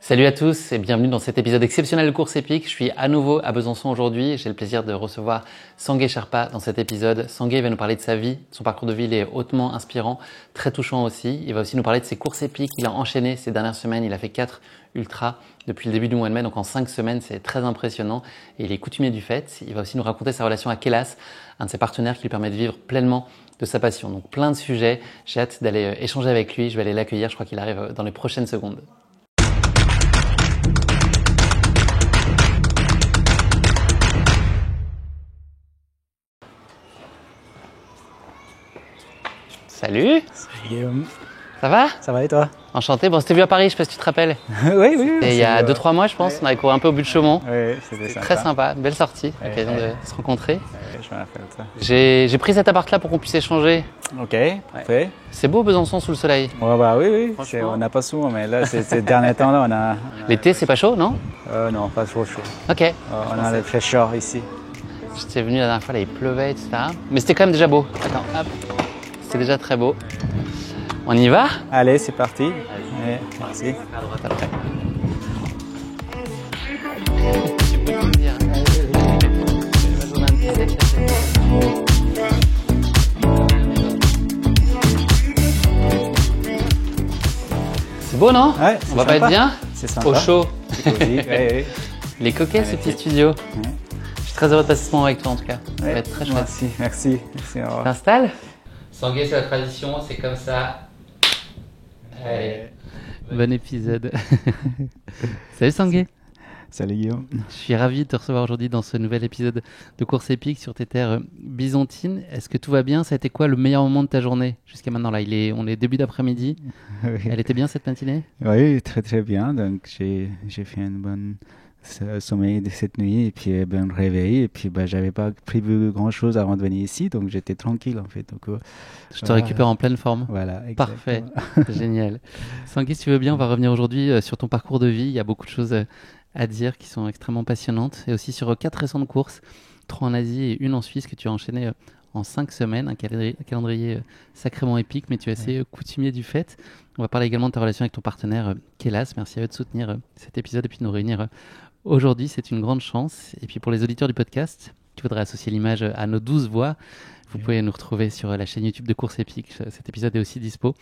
Salut à tous et bienvenue dans cet épisode exceptionnel de Course Épique. Je suis à nouveau à Besançon aujourd'hui. J'ai le plaisir de recevoir Sanguay Sherpa dans cet épisode. Sanguay va nous parler de sa vie. Son parcours de vie il est hautement inspirant, très touchant aussi. Il va aussi nous parler de ses courses épiques. Il a enchaîné ces dernières semaines. Il a fait 4 ultras depuis le début du mois de mai. Donc en 5 semaines, c'est très impressionnant. Et il est coutumier du fait. Il va aussi nous raconter sa relation à Kélas, un de ses partenaires qui lui permet de vivre pleinement de sa passion. Donc plein de sujets. J'ai hâte d'aller échanger avec lui. Je vais aller l'accueillir. Je crois qu'il arrive dans les prochaines secondes. Salut. Salut Guillaume. Ça va? Ça va et toi? Enchanté. Bon, c'était vu à Paris, je sais pas si tu te rappelles. Oui. Et il y a 2-3 mois, je pense, on avait couru un peu au but de Chaumont. Oui, c'était sympa. Très sympa, belle sortie, l'occasion de se rencontrer. Je me rappelle ça. J'ai pris cet appart-là pour qu'on puisse échanger. Ok, parfait. C'est beau Besançon sous le soleil. Ouais, bah oui. Franchement. On n'a pas souvent, mais là, ces derniers temps-là, on a... L'été, c'est pas chaud, non? Non, pas trop chaud. Ok. On a la fraîcheur ici. J'étais venu la dernière fois, là, il pleuvait, etc. Mais c'était quand même déjà beau. Attends, hop. C'était déjà très beau. On y va? Allez, c'est parti. Allez, merci. À droite après. C'est beau, non? Ouais, on va pas être bien? C'est sympa. Au chaud. C'est cosy. Oui. Il est coquet ce petit studio. Je suis très heureux de passer ce moment avec toi en tout cas. Ça va être très chouette. Merci. Au revoir. T'installes? Sanguay, c'est la tradition, c'est comme ça. Allez. Bon épisode. Salut Sanguay. Salut Guillaume. Je suis ravi de te recevoir aujourd'hui dans ce nouvel épisode de Course Épique sur tes terres byzantines. Est-ce que tout va bien? Ça a été quoi le meilleur moment de ta journée jusqu'à maintenant là? On est début d'après-midi. Oui. Elle était bien cette matinée? Oui, très bien. Donc j'ai fait une bonne sommeil de cette nuit et puis bon réveil et puis j'avais pas prévu grand chose avant de venir ici, donc j'étais tranquille en fait. Donc Je te récupère en pleine forme. Voilà, Parfait. Génial. Sanguay, si tu veux bien, on va revenir aujourd'hui sur ton parcours de vie. Il y a beaucoup de choses à dire qui sont extrêmement passionnantes et aussi sur 4 récentes courses, 3 en Asie et une en Suisse que tu as enchaînées en 5 semaines, un calendrier sacrément épique, mais tu es assez coutumier du fait. On va parler également de ta relation avec ton partenaire Kélas. Merci à eux de soutenir cet épisode et puis de nous réunir aujourd'hui. C'est une grande chance. Et puis pour les auditeurs du podcast qui voudraient associer l'image à nos 12 voix, vous pouvez nous retrouver sur la chaîne YouTube de Course Épique. Cet épisode est aussi dispo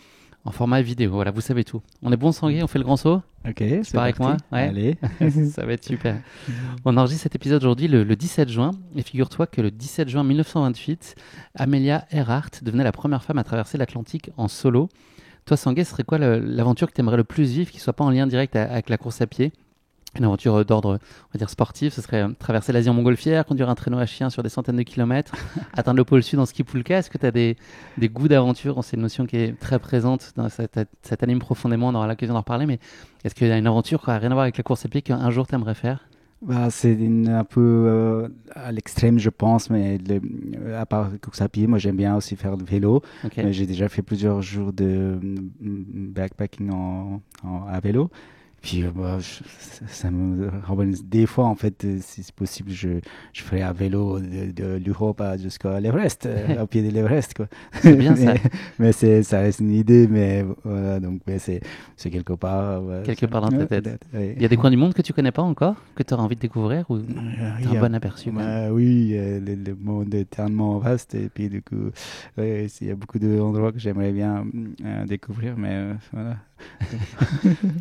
en format vidéo. Voilà, vous savez tout. On est bon Sanguay, on fait le grand saut? Ok, c'est pareil avec moi? Ouais. Allez. Ça va être super. On enregistre cet épisode aujourd'hui le 17 juin. Et figure-toi que le 17 juin 1928, Amelia Earhart devenait la première femme à traverser l'Atlantique en solo. Toi, Sanguay, ce serait quoi l'aventure que tu aimerais le plus vivre qui ne soit pas en lien direct avec la course à pied? Une aventure d'ordre, on va dire, sportif, ce serait traverser l'Asie en montgolfière, conduire un traîneau à chien sur des centaines de kilomètres, atteindre le pôle sud en ski poulka. Est-ce que tu as des goûts d'aventure? C'est une notion qui est très présente, ça t'anime profondément, on aura l'occasion d'en reparler, mais est-ce qu'il y a une aventure qui n'a rien à voir avec la course à pied qu'un jour tu aimerais faire? C'est un peu à l'extrême, je pense, mais à part la course à pied, moi j'aime bien aussi faire du vélo. Okay. Mais j'ai déjà fait plusieurs jours de backpacking à vélo. Puis ça me rappelle des fois, en fait, si c'est possible, je ferai à vélo de l'Europe jusqu'à l'Everest, au pied de l'Everest, quoi. C'est bien ça. Mais ça reste une idée, mais voilà, donc c'est quelque part. Quelque part dans ta tête. Oui. Il y a des coins du monde que tu connais pas encore, que tu auras envie de découvrir, ou tu as un bon aperçu? Oui, le monde est tellement vaste, et puis du coup, il y a beaucoup d'endroits que j'aimerais bien découvrir, mais voilà.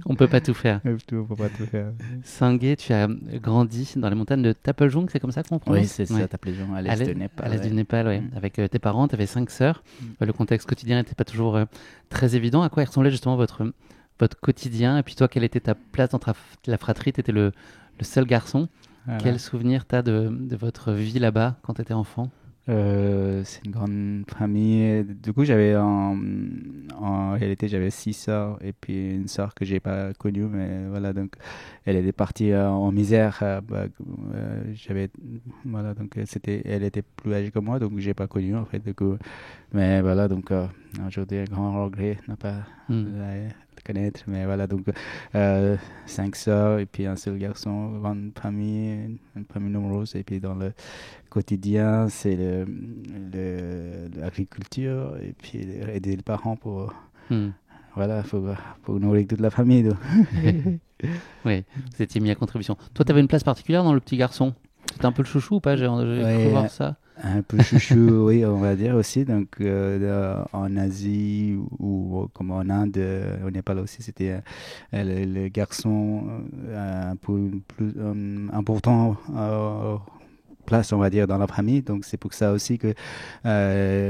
On peut pas tout faire. On peut pas tout faire. Sanguay, tu as grandi dans les montagnes de Taplejung, c'est comme ça qu'on prononce? Oui, c'est ça, Taplejung, à l'est de Népal. À l'est du Népal, oui. Avec tes parents, tu avais 5 sœurs. Le contexte quotidien n'était pas toujours très évident. À quoi ressemblait justement votre quotidien? Et puis toi, quelle était ta place dans la fratrie? Tu étais le seul garçon. Voilà. Quel souvenir tu as de votre vie là-bas quand tu étais enfant? C'est une grande famille. Du coup, en réalité, j'avais 6 sœurs et puis une sœur que j'ai pas connue, mais voilà, donc elle était partie en misère. Voilà, donc elle était plus âgée que moi, donc j'ai pas connu en fait. Du coup, mais voilà, donc aujourd'hui, un grand regret de ne pas la connaître, mais voilà, donc 5 sœurs et puis un seul garçon, une famille nombreuse, et puis dans le quotidien, c'est l'agriculture et puis aider les parents pour voilà, faut nourrir toute la famille. Donc. Oui, vous étiez mis à contribution. Toi, tu avais une place particulière dans le petit garçon. C'était un peu le chouchou ou pas? J'ai cru voir ça. Un peu chouchou, oui, on va dire aussi. Donc, en Asie ou comme en Inde, au Népal aussi, c'était le garçon un peu plus important place, on va dire, dans la famille. Donc, c'est pour ça aussi que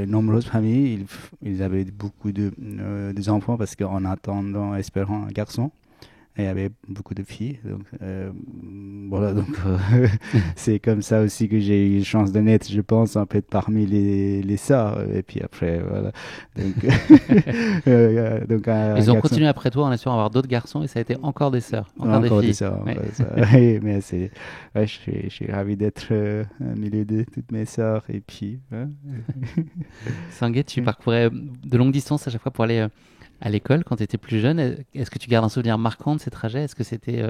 nombreuses familles, ils avaient beaucoup des enfants parce qu'en attendant, espérant un garçon, il y avait beaucoup de filles. Donc, voilà, donc c'est comme ça aussi que j'ai eu une chance de naître, je pense, en fait, parmi les sœurs. Et puis après, voilà. Donc, ils ont continué après toi en espérant avoir d'autres garçons et ça a été encore des sœurs, encore des filles. Des sœurs, ouais. Oui, mais je suis ravi d'être au milieu de toutes mes sœurs. Et puis, Sanguet, tu parcourais de longues distances à chaque fois pour aller à l'école quand tu étais plus jeune. Est-ce que tu gardes un souvenir marquant de ces trajets? Est-ce que c'était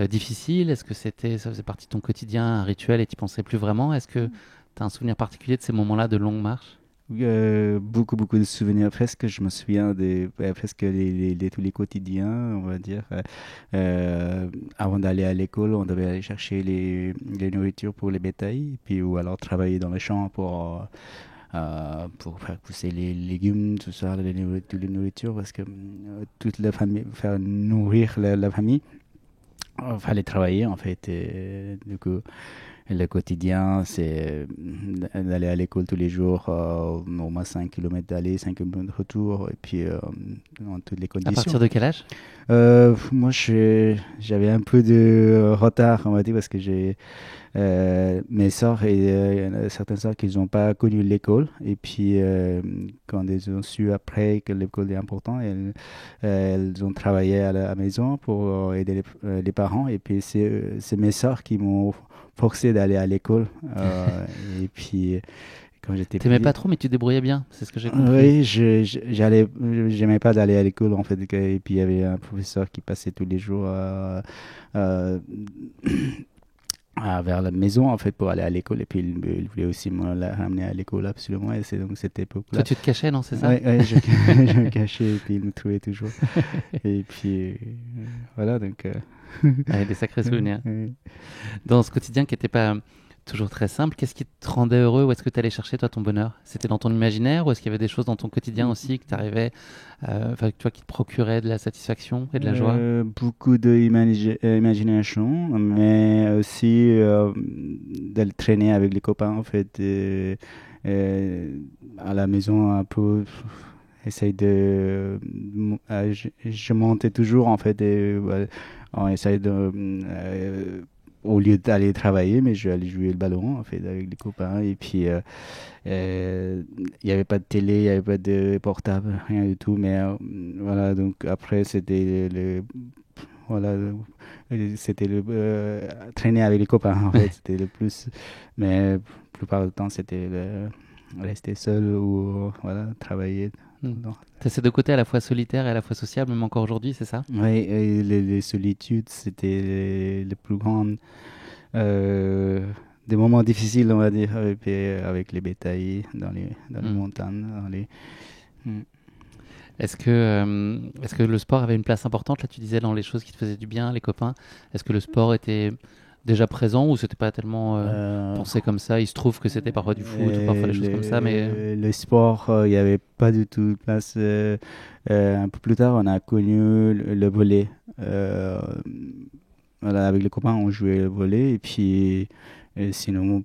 difficile? Est-ce que ça faisait partie de ton quotidien, un rituel et tu pensais plus vraiment? Est-ce que tu as un souvenir particulier de ces moments-là de longue marche? Beaucoup de souvenirs. Presque, je me souviens de presque tous les quotidiens, on va dire. Avant d'aller à l'école, on devait aller chercher les nourritures pour les bétails, puis ou alors travailler dans les champs pour faire pousser les légumes, tout ça, toutes les nourritures, parce que toute la famille, faire nourrir la famille, il fallait travailler en fait. Et, du coup, le quotidien, c'est d'aller à l'école tous les jours, au moins 5 km d'aller, 5 km de retour, et puis dans toutes les conditions. À partir de quel âge? Moi, j'avais un peu de retard, on va dire, parce que j'ai mes sœurs et certaines sœurs qui n'ont pas connu l'école. Et puis, quand elles ont su après que l'école est importante, elles ont travaillé à la maison pour aider les parents. Et puis, c'est mes sœurs qui m'ont forcé d'aller à l'école. Et puis, quand j'étais T'aimais pas trop, mais tu te débrouillais bien, c'est ce que j'ai compris. Oui, j'aimais pas d'aller à l'école en fait. Et puis, il y avait un professeur qui passait tous les jours vers la maison en fait pour aller à l'école et puis il voulait aussi me ramener à l'école absolument et c'est donc cette époque-là. Toi tu te cachais, non, c'est ça? Oui, je me cachais et puis il me trouvait toujours. Et puis voilà donc. Des sacrés souvenirs. Dans ce quotidien qui n'était pas toujours très simple, qu'est-ce qui te rendait heureux? Où est-ce que tu allais chercher toi ton bonheur? C'était dans ton imaginaire ou est-ce qu'il y avait des choses dans ton quotidien aussi que tu arrivais, toi qui te procuraient de la satisfaction et de la joie? Beaucoup d'imagination, mais aussi d'aller traîner avec les copains en fait, à la maison un peu. Essaye je montais toujours en fait et on essaye au lieu d'aller travailler, mais je vais aller jouer le ballon en fait avec les copains et puis il n'y avait pas de télé, il n'y avait pas de portable, rien du tout, mais voilà, donc après c'était c'était traîner avec les copains en fait, c'était le plus, mais la plupart du temps c'était rester seul ou voilà, travailler. Tu as ces deux côtés à la fois solitaire et à la fois sociable, même encore aujourd'hui, c'est ça? Oui, et les solitudes, c'était les plus grandes. Des moments difficiles, on va dire, avec les bétails dans les montagnes. Est-ce que le sport avait une place importante? Là, tu disais dans les choses qui te faisaient du bien, les copains. Est-ce que le sport était déjà présent ou c'était pas tellement pensé comme ça? Il se trouve que c'était parfois du foot ou parfois des choses comme ça, mais le sport, il n'y avait pas du tout de place. Un peu plus tard, on a connu le volley. Voilà, avec les copains, on jouait le volley et puis sinon,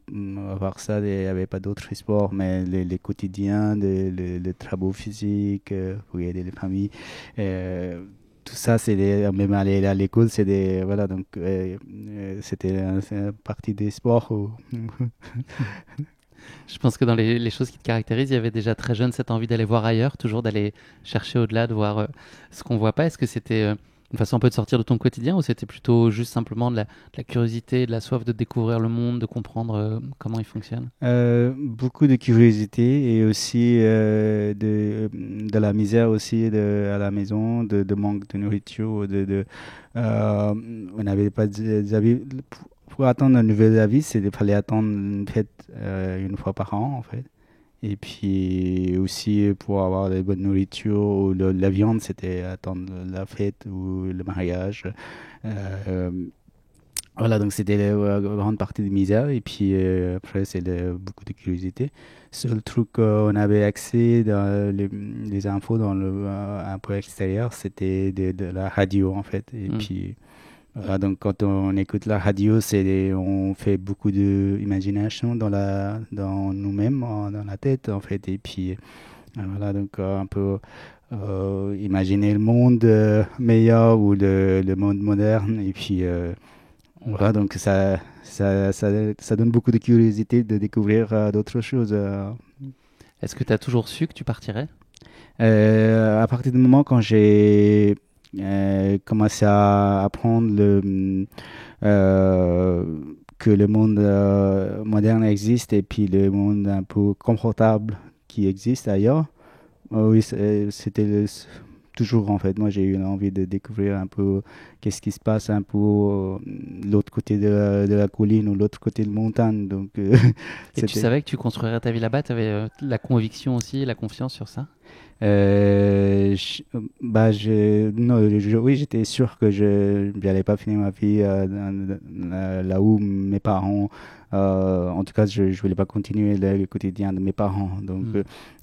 à part ça, il n'y avait pas d'autres sports, mais les quotidiens, les travaux physiques pour aider les familles. Tout ça, même aller à l'école, voilà, donc c'était une partie des sports. Je pense que dans les choses qui te caractérisent, il y avait déjà très jeune cette envie d'aller voir ailleurs, toujours d'aller chercher au-delà, de voir ce qu'on voit pas. Est-ce que c'était une façon un peu de sortir de ton quotidien ou c'était plutôt juste simplement de la curiosité, de la soif de découvrir le monde, de comprendre comment il fonctionne? Beaucoup de curiosité et aussi de la misère aussi à la maison, de manque de nourriture, on n'avait pas d'avis. Pour attendre un nouvel avis, il fallait attendre une fête une fois par an en fait. Et puis aussi pour avoir de bonne nourriture ou la viande, c'était attendre la fête ou le mariage. Euh, voilà, donc c'était la grande partie de misère. Et puis après, c'est beaucoup de curiosité. Seul truc qu'on avait accès dans les infos dans un peu extérieur, c'était de la radio en fait. Et puis voilà, donc quand on écoute la radio, on fait beaucoup d'imagination dans nous-mêmes, dans la tête en fait. Et puis voilà, donc un peu imaginer le monde meilleur ou le monde moderne. Et puis voilà, donc ça donne beaucoup de curiosité de découvrir d'autres choses. Est-ce que tu as toujours su que tu partirais? À partir du moment quand j'ai commencé à apprendre que le monde moderne existe et puis le monde un peu confortable qui existe ailleurs, oui, c'était toujours en fait. Moi, j'ai eu envie de découvrir un peu qu'est-ce qui se passe un peu l'autre côté de la colline ou l'autre côté de la montagne. Donc, et tu savais que tu construirais ta vie là-bas? Tu avais la conviction aussi, la confiance sur ça? Oui, j'étais sûr que je n'allais pas finir ma vie là où mes parents, en tout cas, je ne voulais pas continuer le quotidien de mes parents. Donc,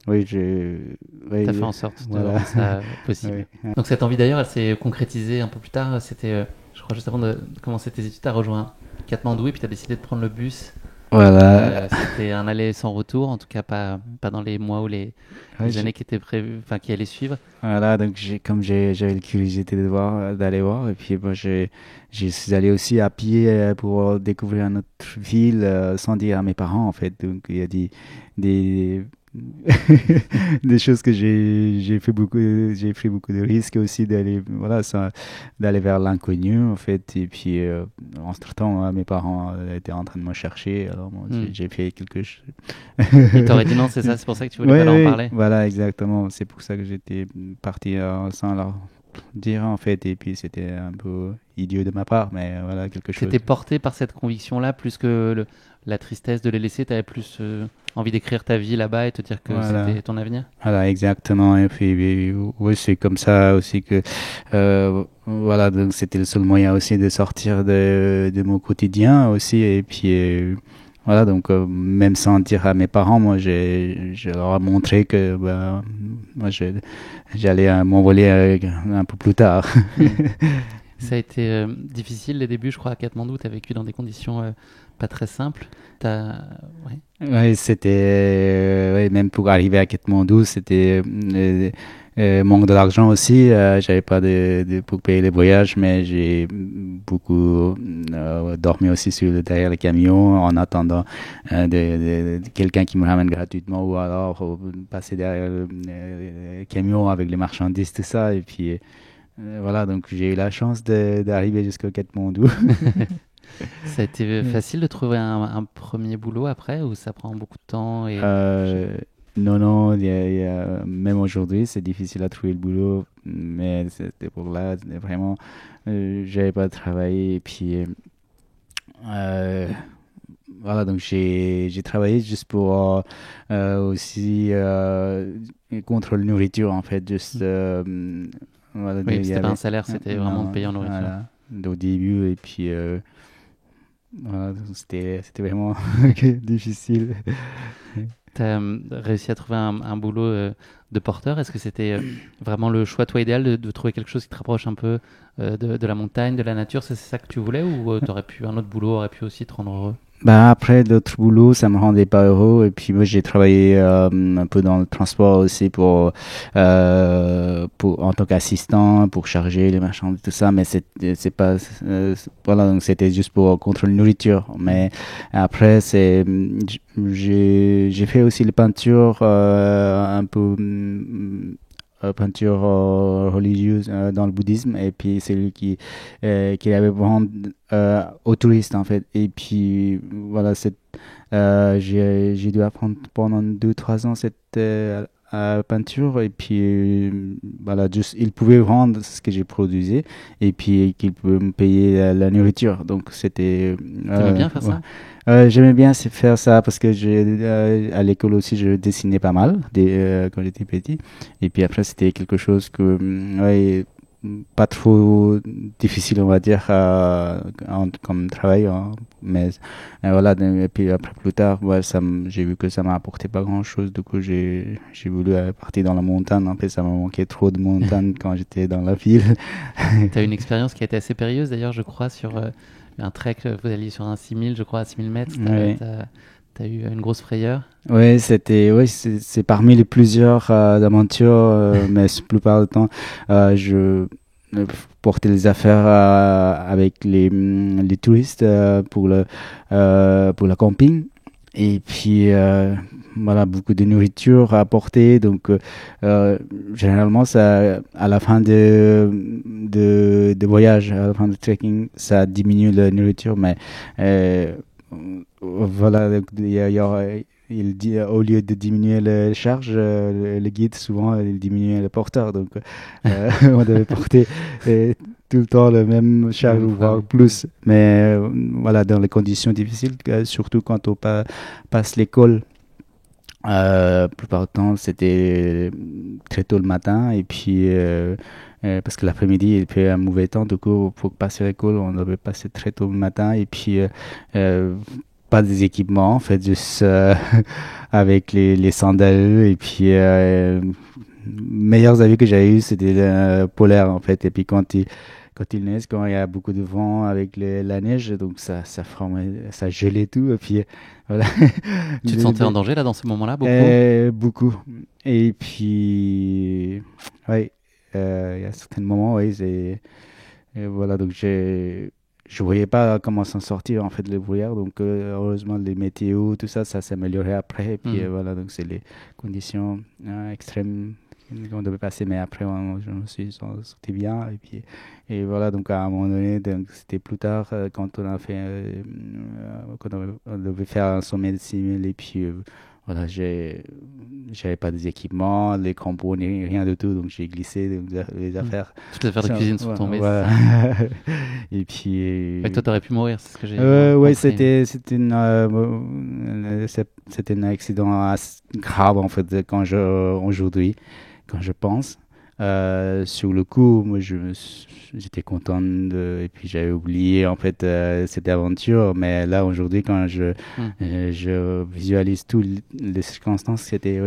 oui, tu as fait en sorte de voilà. rendre ça possible. Oui. Donc, cette envie d'ailleurs, elle s'est concrétisée un peu plus tard. C'était, je crois, juste avant de commencer tes études, tu as rejoint Katmandou et puis tu as décidé de prendre le bus. Voilà. C'était un aller sans retour, en tout cas pas dans les mois ou les années qui étaient prévues, enfin qui allaient suivre. Voilà, donc j'avais la curiosité d'aller voir, et puis moi je suis allé aussi à pied pour découvrir une autre ville sans dire à mes parents en fait. Donc il y a des des choses que j'ai pris beaucoup de risques aussi d'aller vers l'inconnu en fait. Et puis entre-temps mes parents étaient en train de me chercher, alors moi j'ai fait quelque chose. Et t'aurais dit non, c'est ça, c'est pour ça que tu voulais pas leur en parler. Voilà, exactement, c'est pour ça que j'étais parti sans leur dire en fait, et puis c'était un peu idiot de ma part, mais voilà, quelque chose. T'étais porté par cette conviction là plus que la tristesse de les laisser, t'avais plus envie d'écrire ta vie là-bas et te dire que c'était ton avenir. Voilà, exactement. Et puis oui, c'est comme ça aussi que voilà, donc c'était le seul moyen aussi de sortir de mon quotidien aussi. Et puis voilà, donc même sans dire à mes parents, moi je leur ai montré que moi j'allais m'envoler un peu plus tard. Ça a été difficile les débuts, je crois, à Katmandou. Tu as vécu dans des conditions pas très simples. Oui, c'était même pour arriver à Katmandou, c'était manque d'argent aussi. J'avais pas pour payer les voyages, mais j'ai beaucoup dormi aussi derrière le camion en attendant de quelqu'un qui me ramène gratuitement, ou alors passer derrière le camion avec les marchandises, tout ça. Et puis voilà, donc j'ai eu la chance d'arriver jusqu'au Katmandou. Ça a été facile de trouver un premier boulot après, ou ça prend beaucoup de temps Non, même aujourd'hui, c'est difficile à trouver le boulot, mais c'était pour là, vraiment, j'avais pas travaillé, et puis voilà, donc j'ai travaillé juste pour aussi contre la nourriture, en fait, juste... voilà, oui, c'était pas un salaire, c'était vraiment payé en nourriture. Voilà, au début, et puis... voilà, c'était vraiment difficile. Tu as réussi à trouver un boulot de porteur. Est-ce que c'était vraiment le choix, toi, idéal de trouver quelque chose qui te rapproche un peu de la montagne, de la nature? C'est ça que tu voulais, ou un autre boulot aurait pu aussi te rendre heureux? Après, d'autres boulots, ça me rendait pas heureux. Et puis moi, j'ai travaillé un peu dans le transport aussi en tant qu'assistant pour charger les marchandises, tout ça. Mais c'est pas voilà, donc c'était juste pour contrôler la nourriture. Mais après, j'ai fait aussi la peinture un peu peinture religieuse dans le bouddhisme, et puis c'est lui qui avait vendu aux touristes en fait. Et puis voilà, j'ai dû apprendre pendant 2-3 ans peinture et puis voilà, juste il pouvait vendre ce que j'ai produisais et puis qu'il pouvait me payer la nourriture. Donc c'était T'aimais bien faire ouais. ça? J'aimais bien faire ça parce que à l'école aussi je dessinais pas mal quand j'étais petit et puis après c'était quelque chose que ouais, pas trop difficile on va dire comme travail hein. Mais voilà et puis après plus tard ouais, j'ai vu que ça m'a apporté pas grand chose du coup j'ai voulu partir dans la montagne en fait ça m'a manqué trop de montagne quand j'étais dans la ville. Tu as une expérience qui a été assez périlleuse d'ailleurs, je crois, sur un trek, vous alliez sur un 6000, je crois, à 6000 mètres. Ouais. Tu as eu une grosse frayeur. Oui, c'est parmi les plusieurs aventures, mais la plupart du temps, je portais les affaires avec les touristes pour le camping. Et puis, voilà, beaucoup de nourriture à apporter. Donc, généralement, ça, à la fin de voyage, à la fin de trekking, ça diminue la nourriture. Mais voilà, il dit, au lieu de diminuer la charge, le guide, souvent, il diminuait le porteur. Donc, on devait porter tout le temps le même charge, voire plus. Mais voilà, dans les conditions difficiles, surtout quand on passe l'école. La plupart du temps, c'était très tôt le matin. Et puis, parce que l'après-midi, il fait un mauvais temps. Du coup, pour passer l'école, on devait passer très tôt le matin. Et puis, pas des équipements, en fait, juste avec les sandales. Et puis, meilleurs avis que j'avais eu, c'était polaire, en fait. Et puis, quand il neige, quand il y a beaucoup de vent avec la neige, donc ça gelait tout. Et puis, voilà. Tu te sentais en danger, là, dans ce moment-là, beaucoup? Et puis, oui, il y a certains moments, oui, et voilà, donc je voyais pas comment s'en sortir en fait le brouillard donc heureusement les météos tout ça s'est amélioré après et puis voilà donc c'est les conditions extrêmes qu'on devait passer mais après je me suis sorti bien et puis et voilà donc à un moment donné donc c'était plus tard quand on a fait quand on devait faire un sommet de 6000 et puis voilà, j'avais pas des équipements, les crampons, ni rien du tout, donc j'ai glissé donc, les affaires. Toutes les affaires de cuisine sont tombées. Ouais. Et puis. Et toi, t'aurais pu mourir, c'est ce que j'ai. Ouais, c'était un accident assez grave en fait aujourd'hui, quand je pense. Sur le coup, moi, j'étais content et puis j'avais oublié en fait cette aventure. Mais là, aujourd'hui, quand je visualise toutes les circonstances, c'était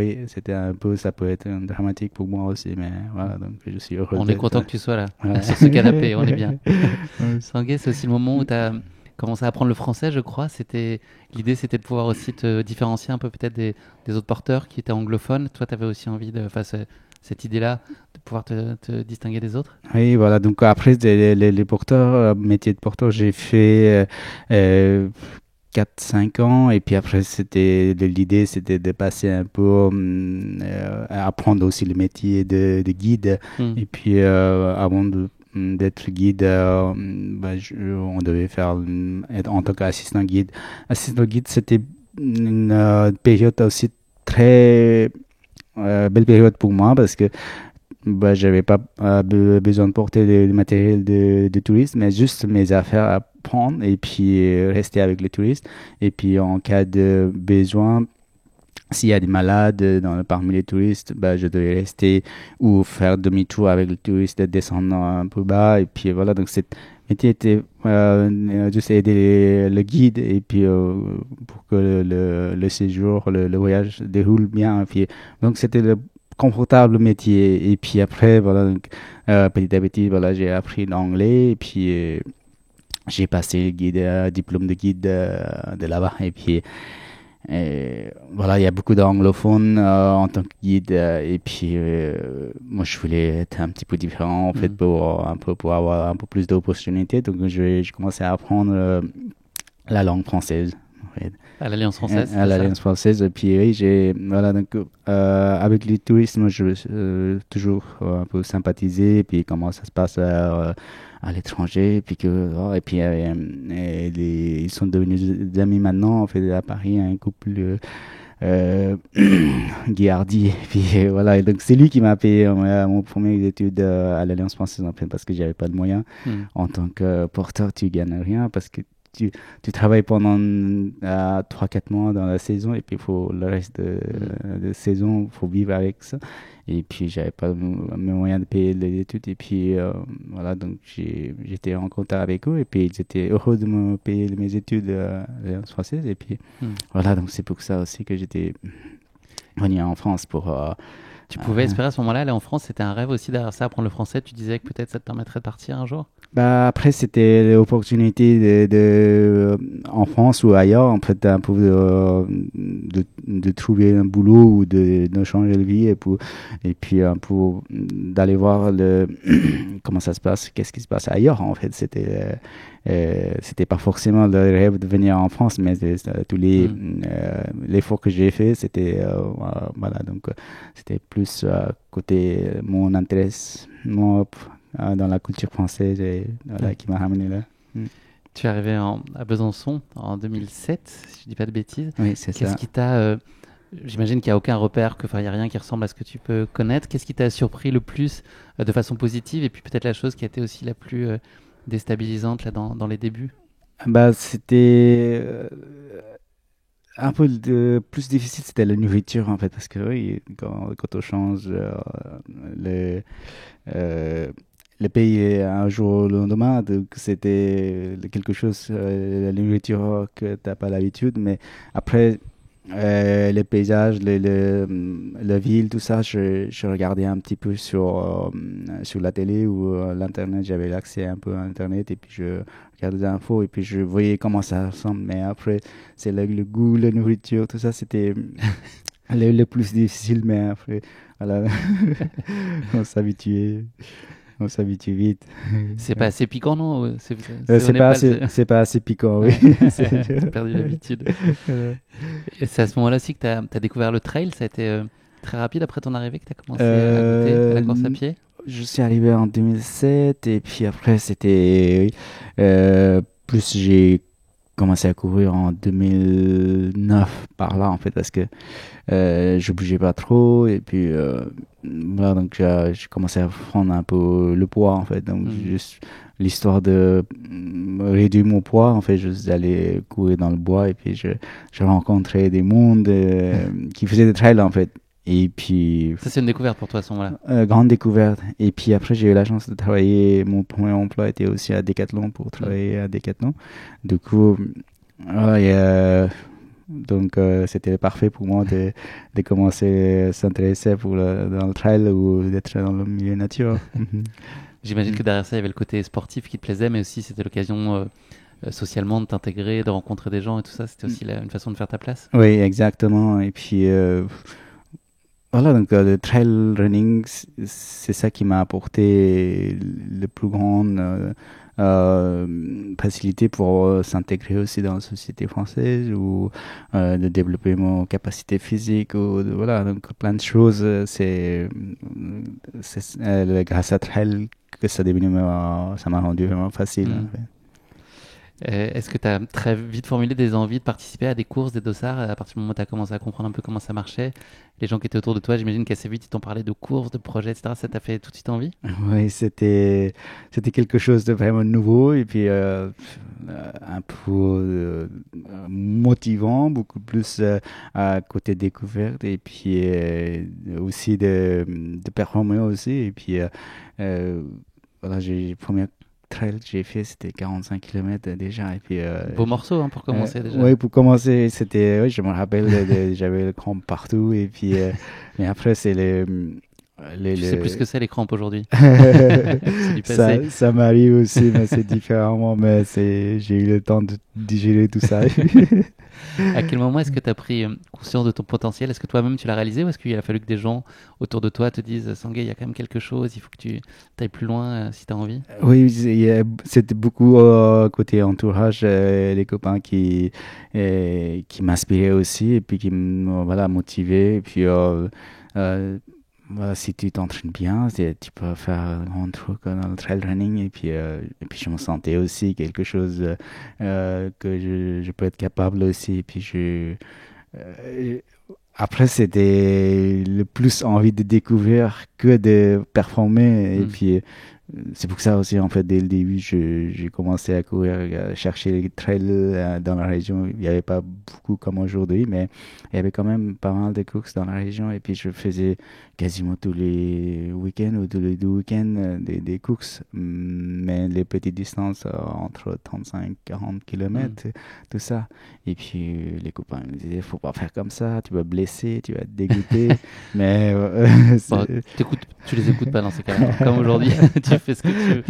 un peu, ça peut être dramatique pour moi aussi. Mais voilà, donc je suis heureux. On est content que tu sois là, sur ce canapé, on est bien. Sanguet, c'est aussi le moment où tu as commencé à apprendre le français, je crois. L'idée, c'était de pouvoir aussi te différencier un peu peut-être des autres porteurs qui étaient anglophones. Toi, tu avais aussi envie de faire cette idée-là, de pouvoir te distinguer des autres. Oui, voilà. Donc après, les porteurs, métier de porteur, j'ai fait 4-5 ans. Et puis après, l'idée, c'était de passer un peu, apprendre aussi le métier de guide. Et puis, avant d'être guide, on devait être en tant qu'assistant guide. Assistant guide, c'était une période aussi très belle période pour moi parce que j'avais pas besoin de porter le matériel de touristes, mais juste mes affaires à prendre et puis rester avec les touristes. Et puis en cas de besoin, s'il y a des malades parmi les touristes, je devais rester ou faire demi-tour avec les touristes, descendre un peu bas. Et puis voilà, donc cette métier était juste aider le guide et puis pour que le séjour, le voyage déroule bien. Et puis, donc c'était le confortable métier. Et puis après, voilà, donc, petit à petit, voilà, j'ai appris l'anglais et puis j'ai passé le diplôme de guide de là-bas. Et puis voilà, il y a beaucoup d'anglophones en tant que guide et puis moi je voulais être un petit peu différent en fait pour avoir un peu plus d'opportunités. Donc j'ai commencé à apprendre la langue française. En fait. À l'Alliance française. À l'Alliance française. Et puis oui, voilà, donc, avec le tourisme, je veux toujours un peu sympathiser. Et puis comment ça se passe à l'étranger. Et puis, ils sont devenus des amis maintenant. En fait, à Paris, un couple Guy Hardy. Et puis voilà, et donc c'est lui qui m'a payé mon premier étude à l'Alliance française en fait, parce que j'avais pas de moyens. En tant que porteur, tu gagnes rien parce que tu travailles pendant 3-4 mois dans la saison et puis le reste de saison, il faut vivre avec ça. Et puis, j'avais pas mes moyens de payer les études. Et puis, voilà, donc j'étais en contact avec eux. Et puis, ils étaient heureux de me payer mes études à l'Alliance française. Et puis, voilà, donc c'est pour ça aussi que j'étais venu en France pour... tu pouvais espérer à ce moment-là aller en France, c'était un rêve aussi derrière ça, apprendre le français. Tu disais que peut-être ça te permettrait de partir un jour? Bah, après, c'était l'opportunité en France ou ailleurs, en fait, un peu de trouver un boulot ou de changer de vie et puis un peu d'aller voir comment ça se passe, qu'est-ce qui se passe ailleurs, en fait. C'était pas forcément le rêve de venir en France, mais tous l'effort que j'ai fait, c'était, voilà, donc c'était plus côté mon intérêt, dans la culture française qui m'a ramené là. Tu es arrivé à Besançon en 2007, si je dis pas de bêtises. Oui, c'est ça. Qu'est-ce qui t'a... j'imagine qu'il n'y a aucun repère, il n'y a rien qui ressemble à ce que tu peux connaître. Qu'est-ce qui t'a surpris le plus de façon positive et puis peut-être la chose qui a été aussi la plus déstabilisante là, dans les débuts? Bah, c'était... un peu plus difficile, c'était la nourriture en fait, parce que oui, quand on change le pays un jour au lendemain, donc c'était quelque chose, la nourriture que tu n'as pas l'habitude, mais après, les paysages, la ville, tout ça, je regardais un petit peu sur la télé ou l'Internet, j'avais l'accès un peu à Internet et puis je regardais des infos et puis je voyais comment ça ressemble, mais après, c'est le goût, la nourriture, tout ça, c'était le plus difficile, mais après, voilà, on s'habituait. On s'habitue vite. C'est pas assez piquant, non? C'est pas assez piquant, oui. T'as perdu l'habitude. Et c'est à ce moment-là aussi que t'as découvert le trail. Ça a été très rapide après ton arrivée que t'as commencé à goûter à la course à pied? Je suis arrivé en 2007 et puis après c'était... plus j'ai commencé à courir en 2009 par là en fait parce que je bougeais pas trop et puis voilà, donc j'ai commencé à prendre un peu le poids en fait, donc juste l'histoire de réduire mon poids en fait, je suis allé courir dans le bois et puis je rencontrais des mondes qui faisaient des trails en fait. Et puis ça c'est une découverte pour toi à ce moment-là? Grande découverte. Et puis après j'ai eu la chance de travailler, mon premier emploi était aussi à Decathlon pour travailler à Decathlon. Du coup voilà, donc c'était parfait pour moi de commencer à s'intéresser dans le trail ou d'être dans le milieu nature. J'imagine que derrière ça il y avait le côté sportif qui te plaisait, mais aussi c'était l'occasion socialement de t'intégrer, de rencontrer des gens et tout ça, c'était aussi une façon de faire ta place? Oui, exactement. Et puis voilà, donc le trail running, c'est ça qui m'a apporté le plus grande facilité pour s'intégrer aussi dans la société française ou de développer mon capacité physique ou voilà, donc plein de choses. C'est grâce à trail que ça m'a rendu vraiment facile. En fait. Est-ce que tu as très vite formulé des envies de participer à des courses, des dossards, à partir du moment où tu as commencé à comprendre un peu comment ça marchait? Les gens qui étaient autour de toi, j'imagine qu'assez vite ils t'ont parlé de courses, de projets, etc. Ça t'a fait tout de suite envie? Oui, c'était quelque chose de vraiment nouveau et puis un peu motivant, beaucoup plus à côté découverte et puis aussi de performer aussi. Et puis voilà, j'ai première trail que j'ai fait, c'était 45 km déjà. Et puis, beau morceau pour commencer déjà. Oui, pour commencer, c'était, oui, je me rappelle, j'avais le crampe partout. Et puis, mais après, c'est tu sais plus ce que c'est les crampes aujourd'hui. Ça m'arrive aussi, mais c'est différemment. Mais j'ai eu le temps de digérer tout ça. À quel moment est-ce que tu as pris conscience de ton potentiel? Est-ce que toi-même tu l'as réalisé ou est-ce qu'il a fallu que des gens autour de toi te disent Sanguet, il y a quand même quelque chose, il faut que tu ailles plus loin si tu as envie? Oui, c'était beaucoup côté entourage, les copains qui m'inspiraient aussi et puis qui m'ont motivé. Et puis voilà, si tu t'entraînes bien, tu peux faire un grand truc dans le trail running et puis je me sentais aussi quelque chose que je peux être capable aussi et puis après, c'était le plus envie de découvrir que de performer. Et puis, c'est pour ça aussi, en fait, dès le début, j'ai commencé à courir, à chercher les trails dans la région. Il n'y avait pas beaucoup comme aujourd'hui, mais il y avait quand même pas mal de courses dans la région. Et puis, je faisais quasiment tous les week-ends ou tous les 2 week-ends des courses. Mais les petites distances entre 35-40 km, tout ça. Et puis, les copains me disaient, faut pas faire comme ça, tu vas blesser, tu vas te dégoûter. Mais Bon, tu les écoutes pas dans ces cas-là. Comme aujourd'hui, tu fais ce que tu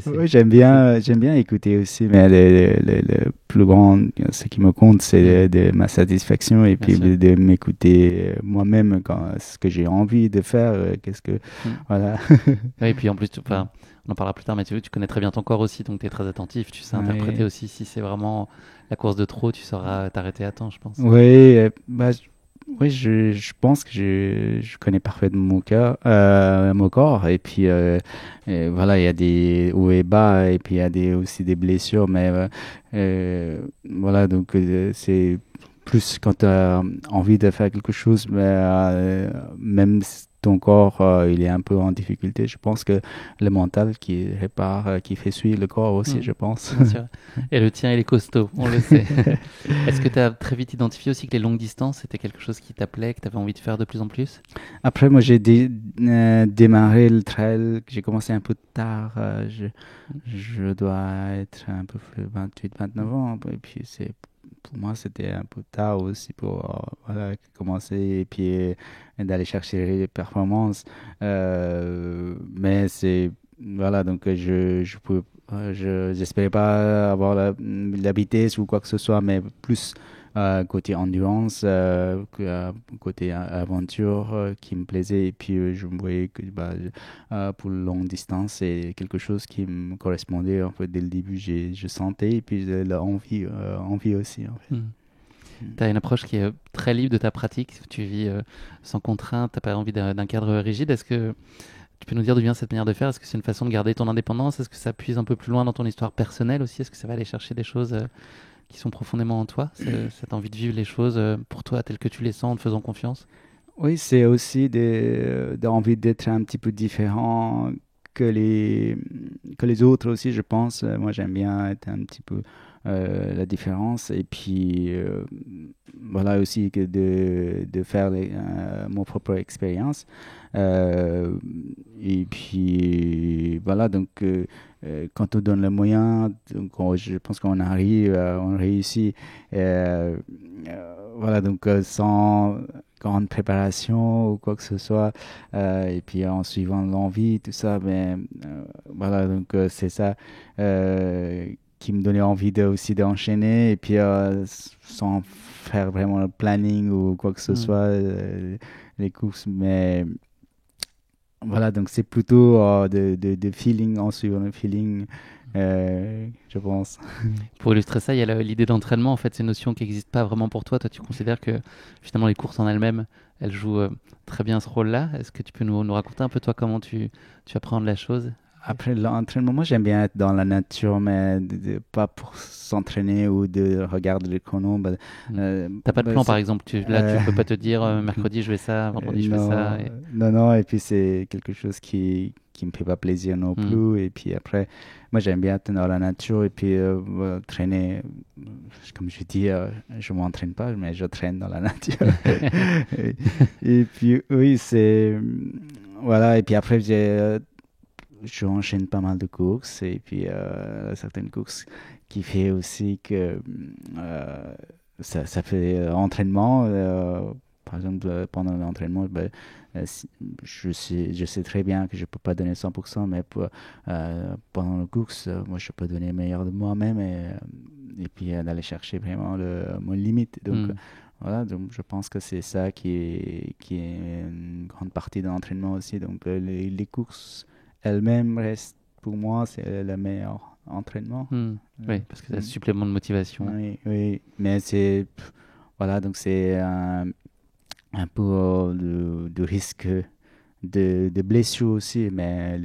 veux. Oui, j'aime bien écouter aussi, mais le plus grand, ce qui me compte, c'est de ma satisfaction et puis de m'écouter moi-même quand ce que j'ai envie de faire, voilà. Oui, et puis en plus, on en parlera plus tard, mais tu connais très bien ton corps aussi, donc tu es très attentif, tu sais interpréter aussi si c'est vraiment la course de trop, tu sauras t'arrêter à temps, je pense. Oui, oui, je pense que je connais parfaitement mon corps. Et puis, et voilà, il y a des hauts et bas, et puis il y a aussi des blessures. Mais voilà, donc c'est plus quand tu as envie de faire quelque chose, mais même si ton corps il est un peu en difficulté. Je pense que le mental qui répare, qui fait suivre le corps aussi, je pense. Bien sûr. Et le tien, il est costaud, on le sait. Est-ce que tu as très vite identifié aussi que les longues distances, c'était quelque chose qui t'appelait, que tu avais envie de faire de plus en plus? Après, moi, j'ai démarré le trail, j'ai commencé un peu tard. Je dois être un peu plus 28-29 ans. Et puis, pour moi, c'était un peu tard aussi pour voilà, commencer et puis d'aller chercher les performances. Mais voilà, donc j'espérais pas avoir la vitesse ou quoi que ce soit, mais plus côté endurance, côté aventure qui me plaisait. Et puis je me voyais que pour longue distance, c'est quelque chose qui me correspondait. En fait, dès le début, je sentais et puis l'envie envie aussi. En fait. Tu as une approche qui est très libre de ta pratique. Tu vis sans contrainte, tu n'as pas envie d'un cadre rigide. Est-ce que tu peux nous dire d'où vient cette manière de faire? Est-ce que c'est une façon de garder ton indépendance? Est-ce que ça puise un peu plus loin dans ton histoire personnelle aussi? Est-ce que ça va aller chercher des choses qui sont profondément en toi? Cette envie de vivre les choses pour toi telles que tu les sens en te faisant confiance? Oui, c'est aussi d'envie d'être un petit peu différent que les autres aussi, je pense. Moi, j'aime bien être un petit peu la différence. Et puis, voilà aussi que de faire mon propre expérience. Et puis, voilà, donc, quand on donne le moyen, donc je pense qu'on arrive, on réussit. Voilà, donc, sans grande préparation ou quoi que ce soit, et puis en suivant l'envie, tout ça, mais voilà, donc c'est ça qui me donnait envie aussi d'enchaîner, et puis sans faire vraiment le planning ou quoi que ce soit, les courses, mais voilà, donc c'est plutôt de feeling, en suivant le feeling. Je pense. Pour illustrer ça, il y a l'idée d'entraînement. En fait, c'est une notion qui n'existe pas vraiment pour toi. Toi, tu considères que finalement les courses en elles-mêmes, elles jouent très bien ce rôle-là. Est-ce que tu peux nous raconter un peu toi comment tu appréhendes la chose? Après l'entraînement, moi j'aime bien être dans la nature, mais pas pour s'entraîner ou de regarder le chrono. T'as pas de plan par exemple, tu peux pas te dire mercredi je fais ça, vendredi je fais ça. Non, et puis c'est quelque chose qui me fait pas plaisir non plus. Et puis après, moi j'aime bien être dans la nature et puis traîner. Comme je dis, je m'entraîne pas, mais je traîne dans la nature. et puis oui, voilà. Et puis après, je enchaîne pas mal de courses et puis certaines courses qui fait aussi que ça fait entraînement. Par exemple, pendant l'entraînement, je sais très bien que je peux pas donner 100%, mais pendant la course, moi, je peux donner le meilleur de moi-même et puis d'aller chercher vraiment mon limite. Donc, voilà, donc je pense que c'est ça qui est une grande partie de l'entraînement aussi. Donc, les courses elles-mêmes restent, pour moi, c'est le meilleur entraînement. Oui, parce que c'est un supplément de motivation. Oui, mais voilà, donc c'est un peu de risque de blessure aussi, mais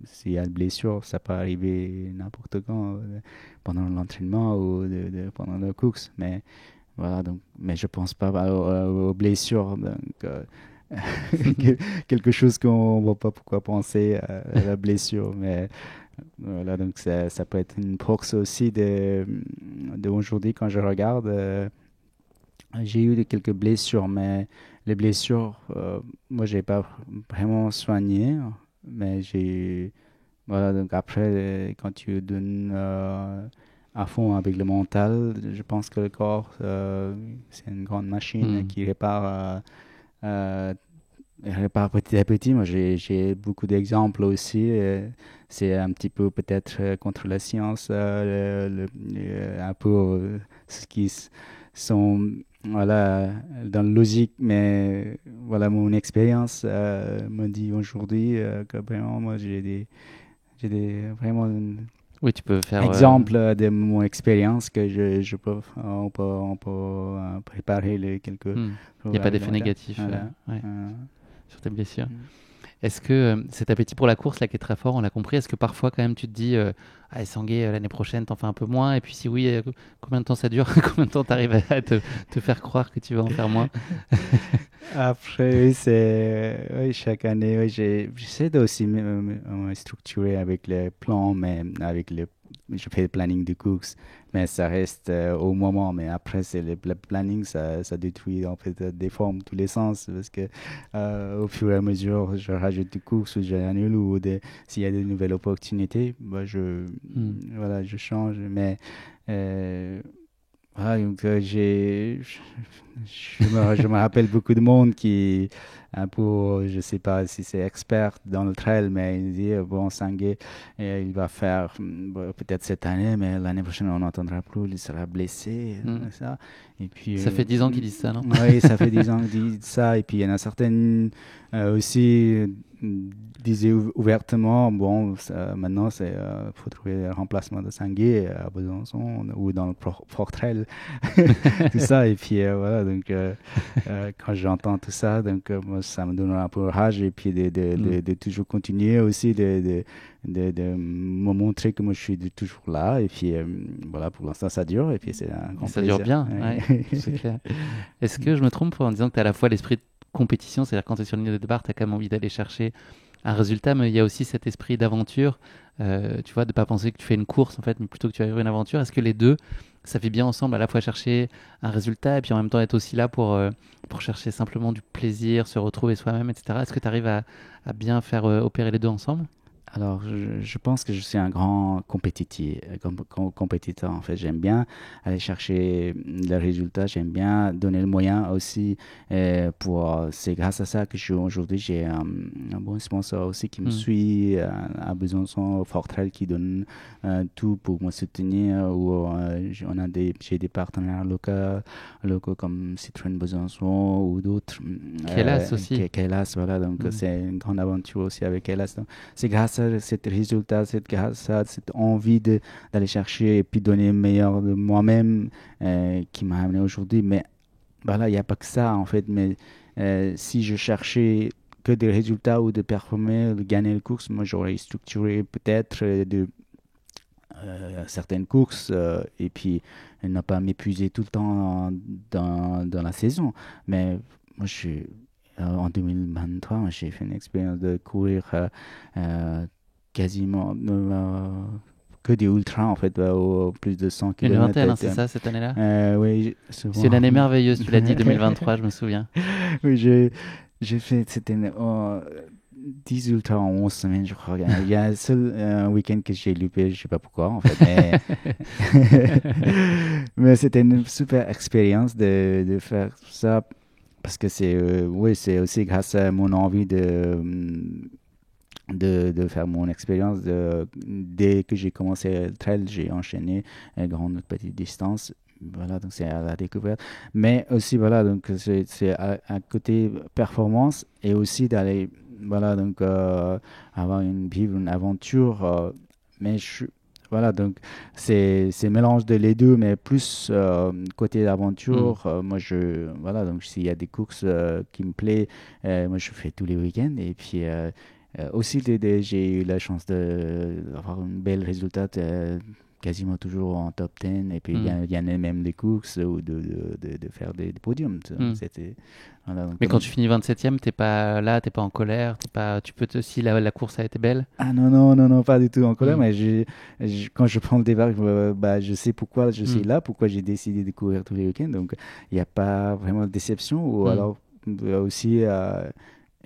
s'il y a une blessure, ça peut arriver n'importe quand, pendant l'entraînement ou pendant la course, mais voilà, donc, mais je pense pas aux blessures. Donc, quelque chose qu'on ne voit pas pourquoi penser à la blessure. Mais voilà, donc ça peut être une prox aussi de aujourd'hui quand je regarde. J'ai eu quelques blessures, mais les blessures, moi, j'ai pas vraiment soigné. Mais j'ai. Voilà, donc après, quand tu donnes à fond avec le mental, je pense que le corps, c'est une grande machine qui euh, répare petit à petit. Moi, j'ai beaucoup d'exemples aussi. C'est un petit peu peut-être contre la science, un peu ce qui sont voilà, dans la logique, mais voilà, mon expérience me dit aujourd'hui que vraiment, moi, j'ai vraiment Oui, tu peux faire. exemple de mon expérience que on peut préparer les quelques Il n'y a pas programmes d'effet alimentaires. négatif Voilà. ouais, sur tes blessures. Mm. Est-ce que cet appétit pour la course là qui est très fort, on l'a compris, est-ce que parfois quand même tu te dis allez Sanguet, l'année prochaine t'en fais un peu moins et puis si oui, combien de temps ça dure? Combien de temps t'arrives à te faire croire que tu vas en faire moins? Après, oui, oui, chaque année, oui, j'essaie de aussi me structurer avec les plans, mais je fais le planning de course, mais ça reste au moment. Mais après, c'est le planning, ça détruit, en fait, déforme tous les sens parce que au fur et à mesure, je rajoute des courses ou j'annule ou s'il y a de nouvelles opportunités, bah, voilà, je change. Mais voilà, donc, je me rappelle beaucoup de monde qui, un peu, je sais pas si c'est expert dans le trail, mais il dit, bon, Sanguet, il va faire peut-être cette année, mais l'année prochaine, on n'entendra plus, il sera blessé, ça. Et puis, ça fait 10 ans qu'ils disent ça, non? Oui, ça fait 10 ans qu'ils disent ça. Et puis, il y en a certaines aussi disaient ouvertement, bon, maintenant, il faut trouver un remplacement de Sanguet à Besançon ou dans le Fort-Trail. Tout ça. Et puis, voilà, donc, quand j'entends tout ça, donc, moi, ça me donne un peu rage. Et puis, de toujours continuer aussi, de me montrer que moi, je suis toujours là. Et puis, voilà, pour l'instant, ça dure. Et puis, c'est un grand Ça plaisir. dure bien, ouais, c'est clair. Est-ce que je me trompe en disant que tu as à la fois l'esprit de compétition, c'est-à-dire quand tu es sur le ligne de départ, tu as quand même envie d'aller chercher un résultat, mais il y a aussi cet esprit d'aventure, tu vois, de ne pas penser que tu fais une course en fait, mais plutôt que tu vas vivre une aventure. Est-ce que les deux, ça fait bien ensemble, à la fois chercher un résultat et puis en même temps être aussi là pour chercher simplement du plaisir, se retrouver soi-même, etc. Est-ce que tu arrives à bien faire opérer les deux ensemble? Alors, je pense que je suis un grand compétiteur. En fait, j'aime bien aller chercher le résultat. J'aime bien donner le moyen aussi. C'est grâce à ça que aujourd'hui, j'ai un bon sponsor aussi qui me suit à Besançon, Fort-Trail, qui donne tout pour me soutenir. J'ai des partenaires locaux comme Citroën Besançon ou d'autres. Kélas aussi. Kélas, voilà. Donc, c'est une grande aventure aussi avec Kélas. Donc, c'est grâce à ce résultat, grâce à cette envie d'aller chercher et puis donner le meilleur de moi-même qui m'a amené aujourd'hui. Mais voilà, il n'y a pas que ça en fait. Mais si je cherchais que des résultats ou de performer, de gagner le course, moi j'aurais structuré peut-être certaines courses et puis ne pas m'épuiser tout le temps dans la saison. Mais moi je suis en 2023, j'ai fait une expérience de courir quasiment que des ultras en fait, plus de 100 Une km. vingtaine, hein, c'est ça, cette année-là? Oui, C'est une année merveilleuse, tu l'as dit, 2023, je me souviens. Oui, j'ai fait, c'était 10 ultras en 11 semaines, je crois. Il y a un seul week-end que j'ai loupé, je sais pas pourquoi en fait. Mais c'était une super expérience de faire ça parce que c'est aussi grâce à mon envie de faire mon expérience. Dès que j'ai commencé le trail, j'ai enchaîné grande petite distance. Voilà, donc c'est à la découverte. Mais aussi, voilà, donc c'est à côté performance et aussi d'aller, voilà, donc vivre une aventure. Mais voilà, donc c'est mélange de les deux, mais plus côté aventure. Moi, voilà, donc s'il y a des courses qui me plaisent, moi je fais tous les week-ends et puis. Aussi, j'ai eu la chance d'avoir un bel résultat quasiment toujours en top 10. Et puis, il y en a même des courses ou de faire des podiums. C'était, voilà, Mais quand tu finis 27e, t'es pas là, t'es pas en colère, tu peux si la course a été belle. Ah non, non, non, non, pas du tout en colère, mais quand je prends le départ, je sais pourquoi je suis là, pourquoi j'ai décidé de courir tous les week-ends. Donc, il n'y a pas vraiment de déception. Ou alors, aussi,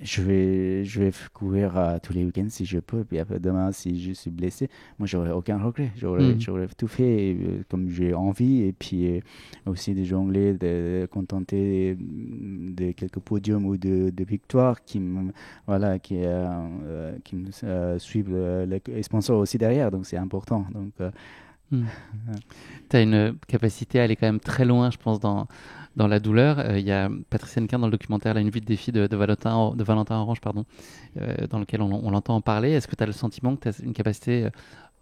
je vais courir tous les week-ends si je peux. Puis après, demain, si je suis blessé, moi, j'aurais aucun regret. J'aurais tout fait comme j'ai envie. Et puis, aussi de jongler, de contenter de quelques podiums ou de victoires qui me, voilà, qui me suivent les sponsors aussi derrière. Donc, c'est important. Donc, tu as une capacité à aller quand même très loin, je pense, dans la douleur. Il y a Patrice Hennequin dans le documentaire La Une vie de défi de Valentin Orange, pardon, dans lequel on l'entend en parler. Est-ce que tu as le sentiment que tu as une capacité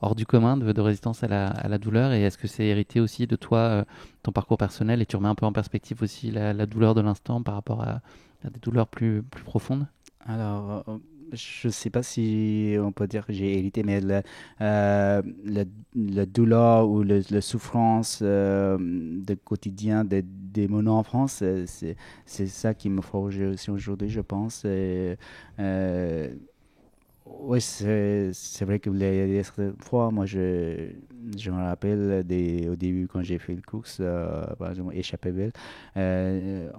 hors du commun de résistance à la douleur, et est-ce que c'est hérité aussi de toi, ton parcours personnel, et tu remets un peu en perspective aussi la douleur de l'instant par rapport à des douleurs plus profondes? Alors, je ne sais pas si on peut dire que j'ai hérité, mais la douleur ou la souffrance de quotidien mon enfance, c'est ça qui me forge aussi aujourd'hui, je pense. Oui, c'est vrai que certaines fois, moi, je me rappelle au début quand j'ai fait le course, par exemple, échappée belle,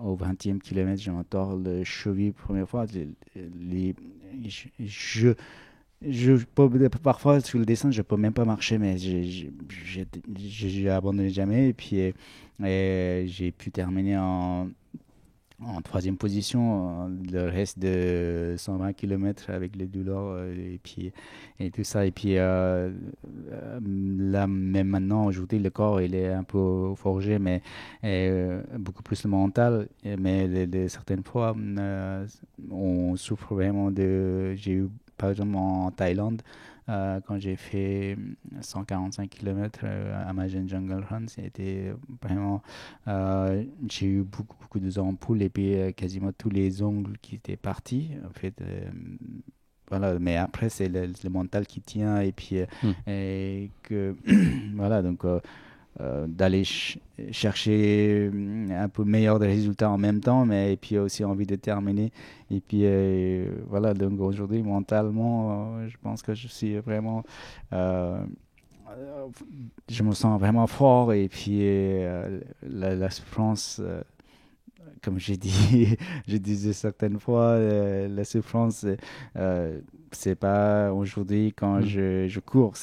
au 20e kilomètre, je m'entends le cheville première fois. Je, parfois, sur le dessin, je peux même pas marcher, mais j'ai abandonné jamais. Et puis, j'ai pu terminer en troisième position le reste de 120 km avec les douleurs et tout ça. Et puis là, même maintenant, aujourd'hui, le corps, il est un peu forgé, mais beaucoup plus le mental. Mais certaines fois, on souffre vraiment j'ai eu, par exemple, en Thaïlande, quand j'ai fait 145 km Amazon Jungle Run, c'était vraiment... j'ai eu beaucoup de ampoules et puis quasiment tous les ongles qui étaient partis. En fait, voilà, mais après, c'est le mental qui tient et puis et que... voilà, donc... d'aller chercher un peu meilleur des résultats en même temps, mais et puis aussi envie de terminer. Et puis voilà, donc aujourd'hui, mentalement, je pense que je suis vraiment... je me sens vraiment fort et puis la souffrance... comme j'ai dit, je disais certaines fois, la souffrance, c'est pas aujourd'hui quand je cours.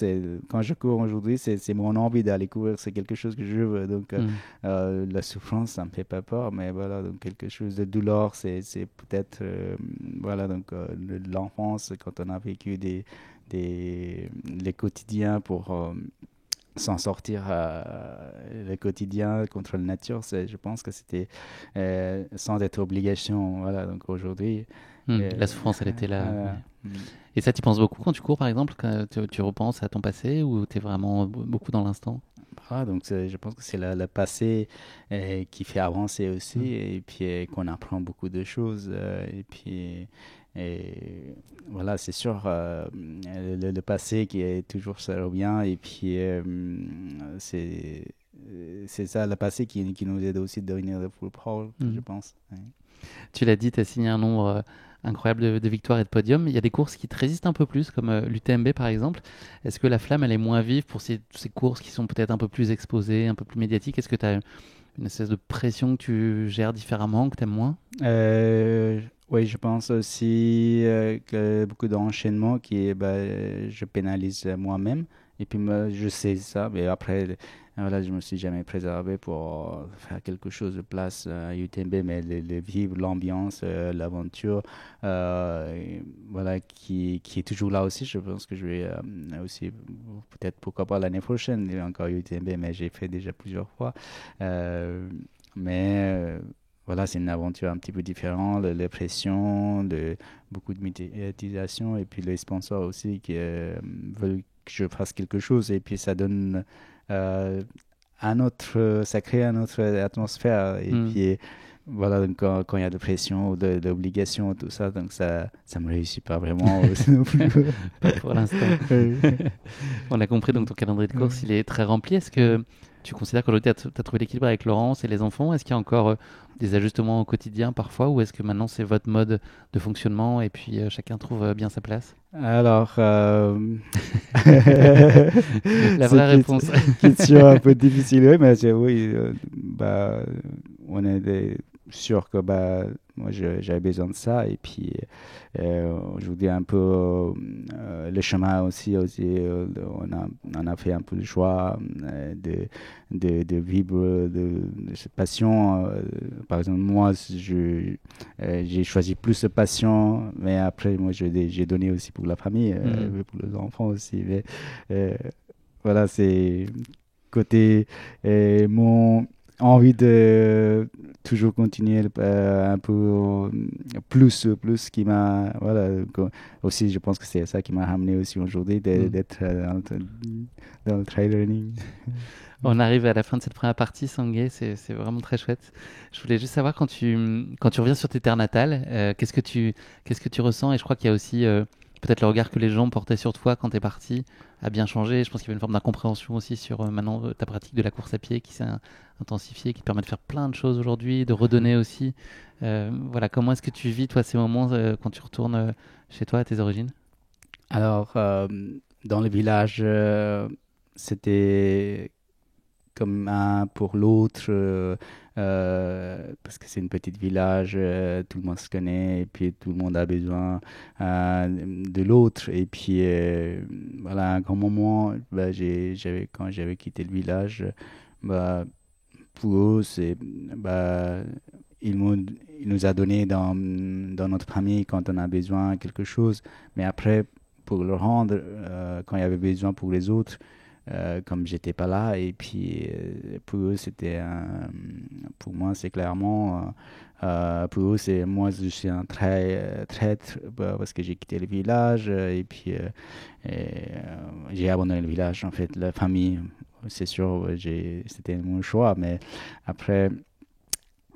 Quand je cours aujourd'hui, c'est mon envie d'aller courir. C'est quelque chose que je veux. Donc, la souffrance, ça me fait pas peur. Mais voilà, donc quelque chose de douleur, c'est peut-être, voilà, donc l'enfance, quand on a vécu les quotidiens pour s'en sortir le quotidien contre la nature, je pense que c'était sans être obligation. Voilà, donc aujourd'hui... la souffrance, elle était là. Et ça, tu penses beaucoup quand tu cours, par exemple, quand tu repenses à ton passé, ou tu es vraiment beaucoup dans l'instant? Donc je pense que c'est le passé qui fait avancer aussi, et puis qu'on apprend beaucoup de choses. Et puis... Et voilà, c'est sûr, le passé qui est toujours ça revient, et puis c'est ça, le passé qui nous aide aussi de devenir de plus proches, je pense. Ouais. Tu l'as dit, tu as signé un nombre incroyable de victoires et de podiums. Il y a des courses qui te résistent un peu plus, comme l'UTMB par exemple. Est-ce que la flamme, elle est moins vive pour ces courses qui sont peut-être un peu plus exposées, un peu plus médiatiques? Est-ce que tu as une espèce de pression que tu gères différemment, que tu aimes moins? Oui, je pense aussi que beaucoup d'enchaînements je pénalise moi-même. Et puis, je sais ça, mais après, voilà, je me suis jamais préservé pour faire quelque chose de place à UTMB, mais vivre l'ambiance, l'aventure, voilà, qui est toujours là aussi. Je pense que je vais aussi, peut-être pourquoi pas l'année prochaine, il y a encore UTMB, mais j'ai fait déjà plusieurs fois. Mais voilà, c'est une aventure un petit peu différente, les pressions, beaucoup de médiatisation, et puis les sponsors aussi qui veulent que je fasse quelque chose, et puis ça donne ça crée une autre atmosphère, et puis voilà, donc quand il y a de pression ou d'obligation, tout ça, donc ça me réussit pas vraiment aussi non plus. Pas pour l'instant. On a compris, donc ton calendrier de course, il est très rempli. Est-ce que tu considères qu'aujourd'hui, tu as trouvé l'équilibre avec Laurence et les enfants? Est-ce qu'il y a encore des ajustements au quotidien parfois, ou est-ce que maintenant c'est votre mode de fonctionnement et puis chacun trouve bien sa place? Alors, La vraie réponse. question un peu difficile, oui, mais oui, bah, on est sûr que moi j'avais besoin de ça, et puis je vous dis un peu le chemin aussi on a fait un peu le choix de vivre de cette passion. Par exemple, moi j'ai choisi plus cette passion, mais après moi j'ai donné aussi pour la famille, pour les enfants aussi, mais voilà, c'est côté mon envie de toujours continuer un peu plus qui m'a voilà aussi je pense que c'est ça qui m'a ramené aussi aujourd'hui d'être dans le trail running. On arrive à la fin de cette première partie, Sanguet, c'est vraiment très chouette. Je voulais juste savoir, quand tu reviens sur tes terres natales, qu'est-ce que tu ressens? Et je crois qu'il y a aussi peut-être le regard que les gens portaient sur toi quand tu es parti a bien changé. Je pense qu'il y avait une forme d'incompréhension aussi sur maintenant ta pratique de la course à pied qui s'est intensifiée, qui te permet de faire plein de choses aujourd'hui, de redonner aussi. Voilà, comment est-ce que tu vis, toi, ces moments quand tu retournes chez toi, à tes origines? Alors, dans le village, c'était comme un pour l'autre, parce que c'est une petite village, tout le monde se connaît, et puis tout le monde a besoin de l'autre. Et puis, voilà, un grand moment, quand j'avais quitté le village, bah, pour eux, ils, m'ont- ils nous a donné dans notre famille quand on a besoin de quelque chose, mais après, pour le rendre, quand il y avait besoin pour les autres, comme j'étais pas là, et puis pour eux pour moi c'est clairement pour eux c'est moi je suis un traître, parce que j'ai quitté le village, et puis j'ai abandonné le village, en fait la famille, c'est sûr, c'était mon choix, mais après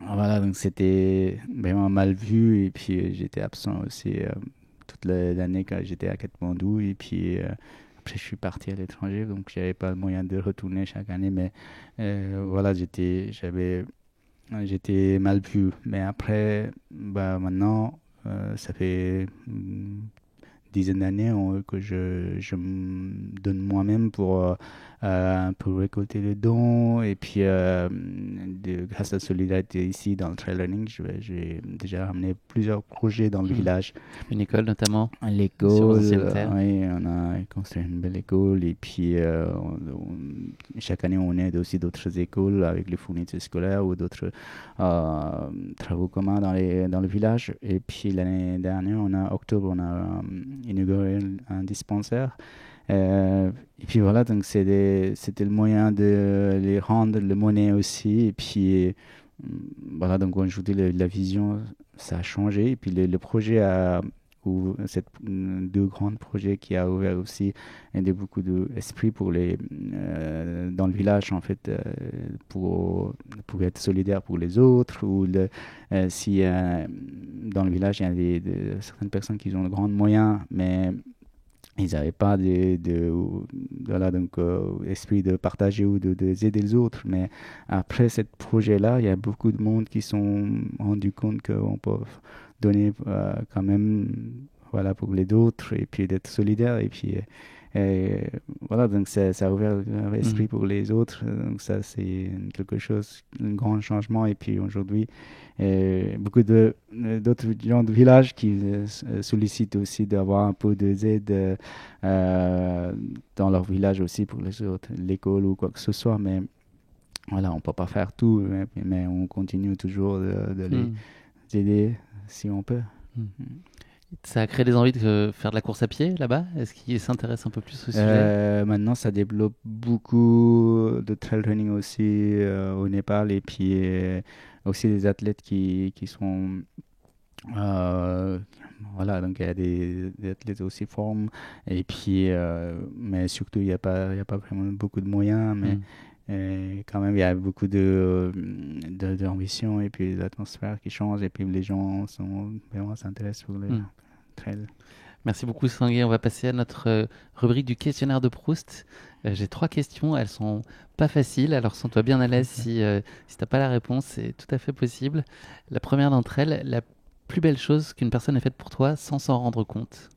voilà, donc c'était vraiment mal vu, et puis j'étais absent aussi toute l'année quand j'étais à Katmandou, et puis après je suis parti à l'étranger, donc j'avais pas le moyen de retourner chaque année, mais voilà, j'étais mal vu. Mais après, maintenant, ça fait dizaine d'années que je me donne moi-même pour récolter les dons, et puis grâce à la solidarité ici dans le trail running, j'ai déjà ramené plusieurs projets dans le village. Une école notamment L'école, sur les anciennes terres. oui, on a construit une belle école, et puis chaque année on aide aussi d'autres écoles avec les fournitures scolaires ou d'autres travaux communs dans le village. Et puis l'année dernière, octobre, on a inauguré un dispensaire. Et puis voilà, donc c'était le moyen de les rendre le monnaie aussi. Et puis voilà, donc aujourd'hui la vision, ça a changé. Et puis le projet ou deux grands projets qui a ouvert aussi beaucoup d'esprit pour dans le village, en fait, pour être solidaire pour les autres, ou si dans le village il y a certaines personnes qui ont de grands moyens, mais ils n'avaient pas voilà, donc, esprit de partager ou d'aider les autres. Mais après ce projet-là, il y a beaucoup de monde qui se sont rendus compte qu'on peut donner quand même, voilà, pour les autres, et puis d'être solidaire. Et puis voilà, donc ça a ouvert l'esprit pour les autres. Donc ça, c'est quelque chose, un grand changement. Et puis aujourd'hui, beaucoup d'autres gens de village qui sollicitent aussi d'avoir un peu d'aide dans leur village aussi pour les autres, l'école ou quoi que ce soit. Mais voilà, on ne peut pas faire tout, mais on continue toujours de les aider si on peut. Ça a créé des envies de faire de la course à pied là-bas? Est-ce qu'ils s'intéressent un peu plus au sujet? Maintenant, ça développe beaucoup de trail running aussi au Népal, et puis aussi des athlètes qui sont voilà, donc il y a des athlètes aussi forment, et puis mais surtout il y a pas vraiment beaucoup de moyens, mais Et quand même, il y a beaucoup d'ambition et puis l'atmosphère qui change et puis les gens sont vraiment s'intéressent pour les trails. Merci beaucoup Sanguet. On va passer à notre rubrique du questionnaire de Proust. J'ai 3 questions, elles sont pas faciles, alors sens-toi bien à l'aise si t'as pas la réponse, c'est tout à fait possible. La première d'entre elles, la plus belle chose qu'une personne ait faite pour toi sans s'en rendre compte.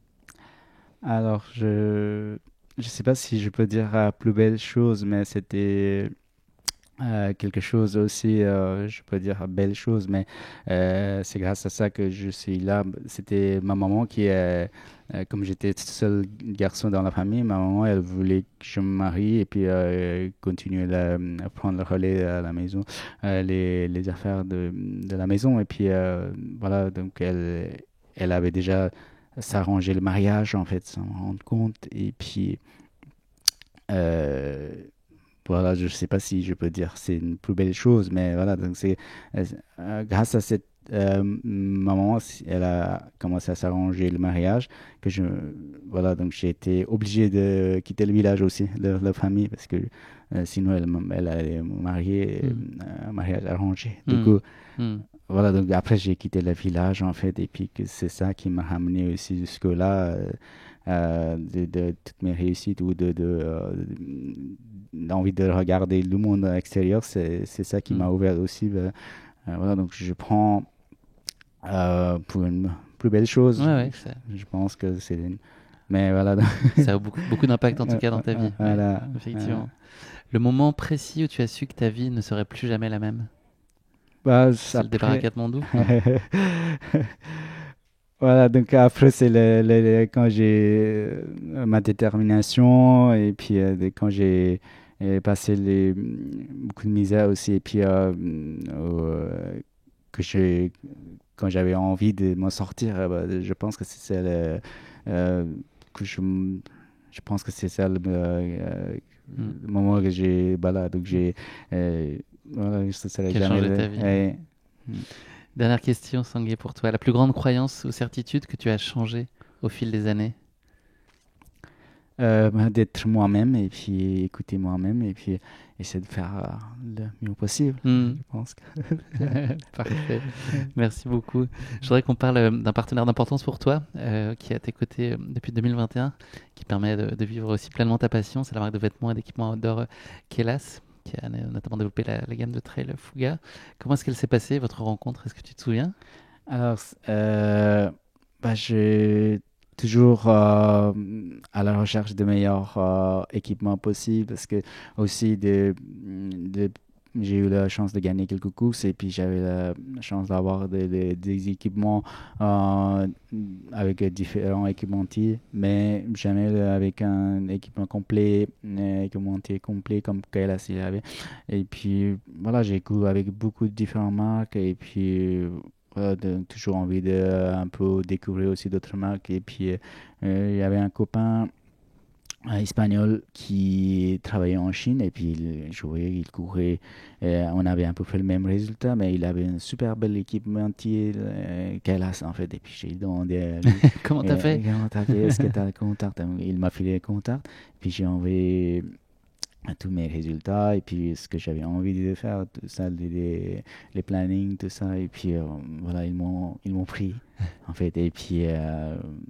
Alors, je sais pas si je peux dire la plus belle chose, mais c'était quelque chose aussi, je peux dire belle chose, mais c'est grâce à ça que je suis là. C'était ma maman qui est, comme j'étais seul garçon dans la famille, ma maman, elle voulait que je me marie et puis continuer à prendre le relais à la maison, les affaires de la maison. Et puis voilà, donc elle avait déjà s'arrangé le mariage, en fait, sans me rendre compte. Et puis, euh, voilà, je ne sais pas si je peux dire c'est une plus belle chose, mais voilà, donc c'est grâce à cette maman, elle a commencé à s'arranger le mariage, que voilà, donc j'ai été obligé de quitter le village aussi, de la famille, parce que sinon elle allait me marier, un mariage arrangé. Du coup, voilà, donc après j'ai quitté le village en fait, et puis que c'est ça qui m'a ramené aussi jusque-là, de toutes mes réussites ou d'envie de regarder le monde extérieur, c'est ça qui m'a ouvert aussi. Voilà, donc je prends pour une plus belle chose. Ouais, je pense que c'est mais voilà. Ça a beaucoup, beaucoup d'impact en tout cas dans ta vie. Voilà. Ouais, effectivement. Le moment précis où tu as su que ta vie ne serait plus jamais la même. Bah, C'est le départ à Katmandou. Voilà, donc après, c'est quand j'ai ma détermination et puis quand j'ai passé beaucoup de misère aussi et puis que quand j'avais envie de m'en sortir, bah, je pense que c'est que je pense que c'est ça le moment que j'ai, voilà, donc j'ai, voilà, ça Qui a changé ta vie. Dernière question, Sangué, pour toi. La plus grande croyance ou certitude que tu as changée au fil des années? D'être moi-même et puis écouter moi-même et puis essayer de faire le mieux possible, je pense. Parfait. Merci beaucoup. Je voudrais qu'on parle d'un partenaire d'importance pour toi qui est à tes côtés depuis 2021, qui permet de vivre aussi pleinement ta passion. C'est la marque de vêtements et d'équipements outdoor Kelas, qui a notamment développé la gamme de trail Fuga. Comment est-ce qu'elle s'est passée, votre rencontre? Est-ce que tu te souviens? Alors, j'ai toujours à la recherche de meilleurs équipements possibles parce que aussi j'ai eu la chance de gagner quelques courses et puis j'avais la chance d'avoir des équipements avec différents équipementiers, mais jamais avec un équipement complet, équipementier complet comme Kelas il avait. Et puis voilà, j'ai couru avec beaucoup de différentes marques et puis toujours envie de un peu découvrir aussi d'autres marques. Et puis, il y avait un copain espagnol qui travaillait en Chine et puis il jouait, il courait. On avait un peu fait le même résultat, mais il avait un super bel équipementier, Kelas en fait. Et puis j'ai demandé à lui, Comment t'as fait? est-ce que tu as le contact? Il m'a filé le contact. Puis j'ai envoyé à tous mes résultats et puis ce que j'avais envie de faire, tout ça, les plannings, tout ça. Et puis voilà, ils m'ont pris en fait. Et puis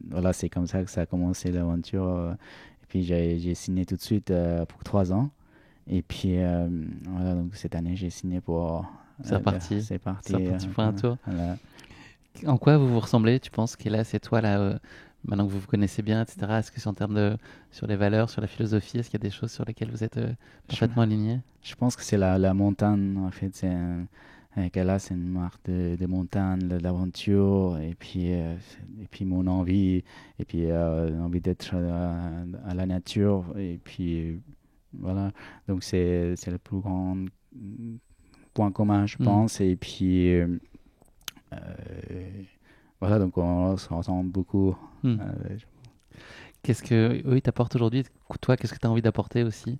voilà, c'est comme ça que ça a commencé l'aventure. Et puis j'ai signé tout de suite pour 3 ans. Et puis voilà, donc cette année j'ai signé pour. C'est reparti. C'est parti. C'est reparti pour un tour. Voilà. En quoi vous vous ressemblez? Tu penses qu'Hélas c'est toi là, maintenant que vous vous connaissez bien, etc. Est-ce que c'est en termes sur les valeurs, sur la philosophie, est-ce qu'il y a des choses sur lesquelles vous êtes parfaitement alignés? Je pense que c'est la montagne en fait. Qu'elle c'est une marque de montagne, d'aventure, et puis mon envie, et puis l'envie d'être à la nature, et puis voilà. Donc c'est le plus grand point commun, je pense, et puis voilà, donc on se ressemble beaucoup. Qu'est-ce que eux ils t'apportent aujourd'hui? Toi, qu'est-ce que tu as envie d'apporter aussi?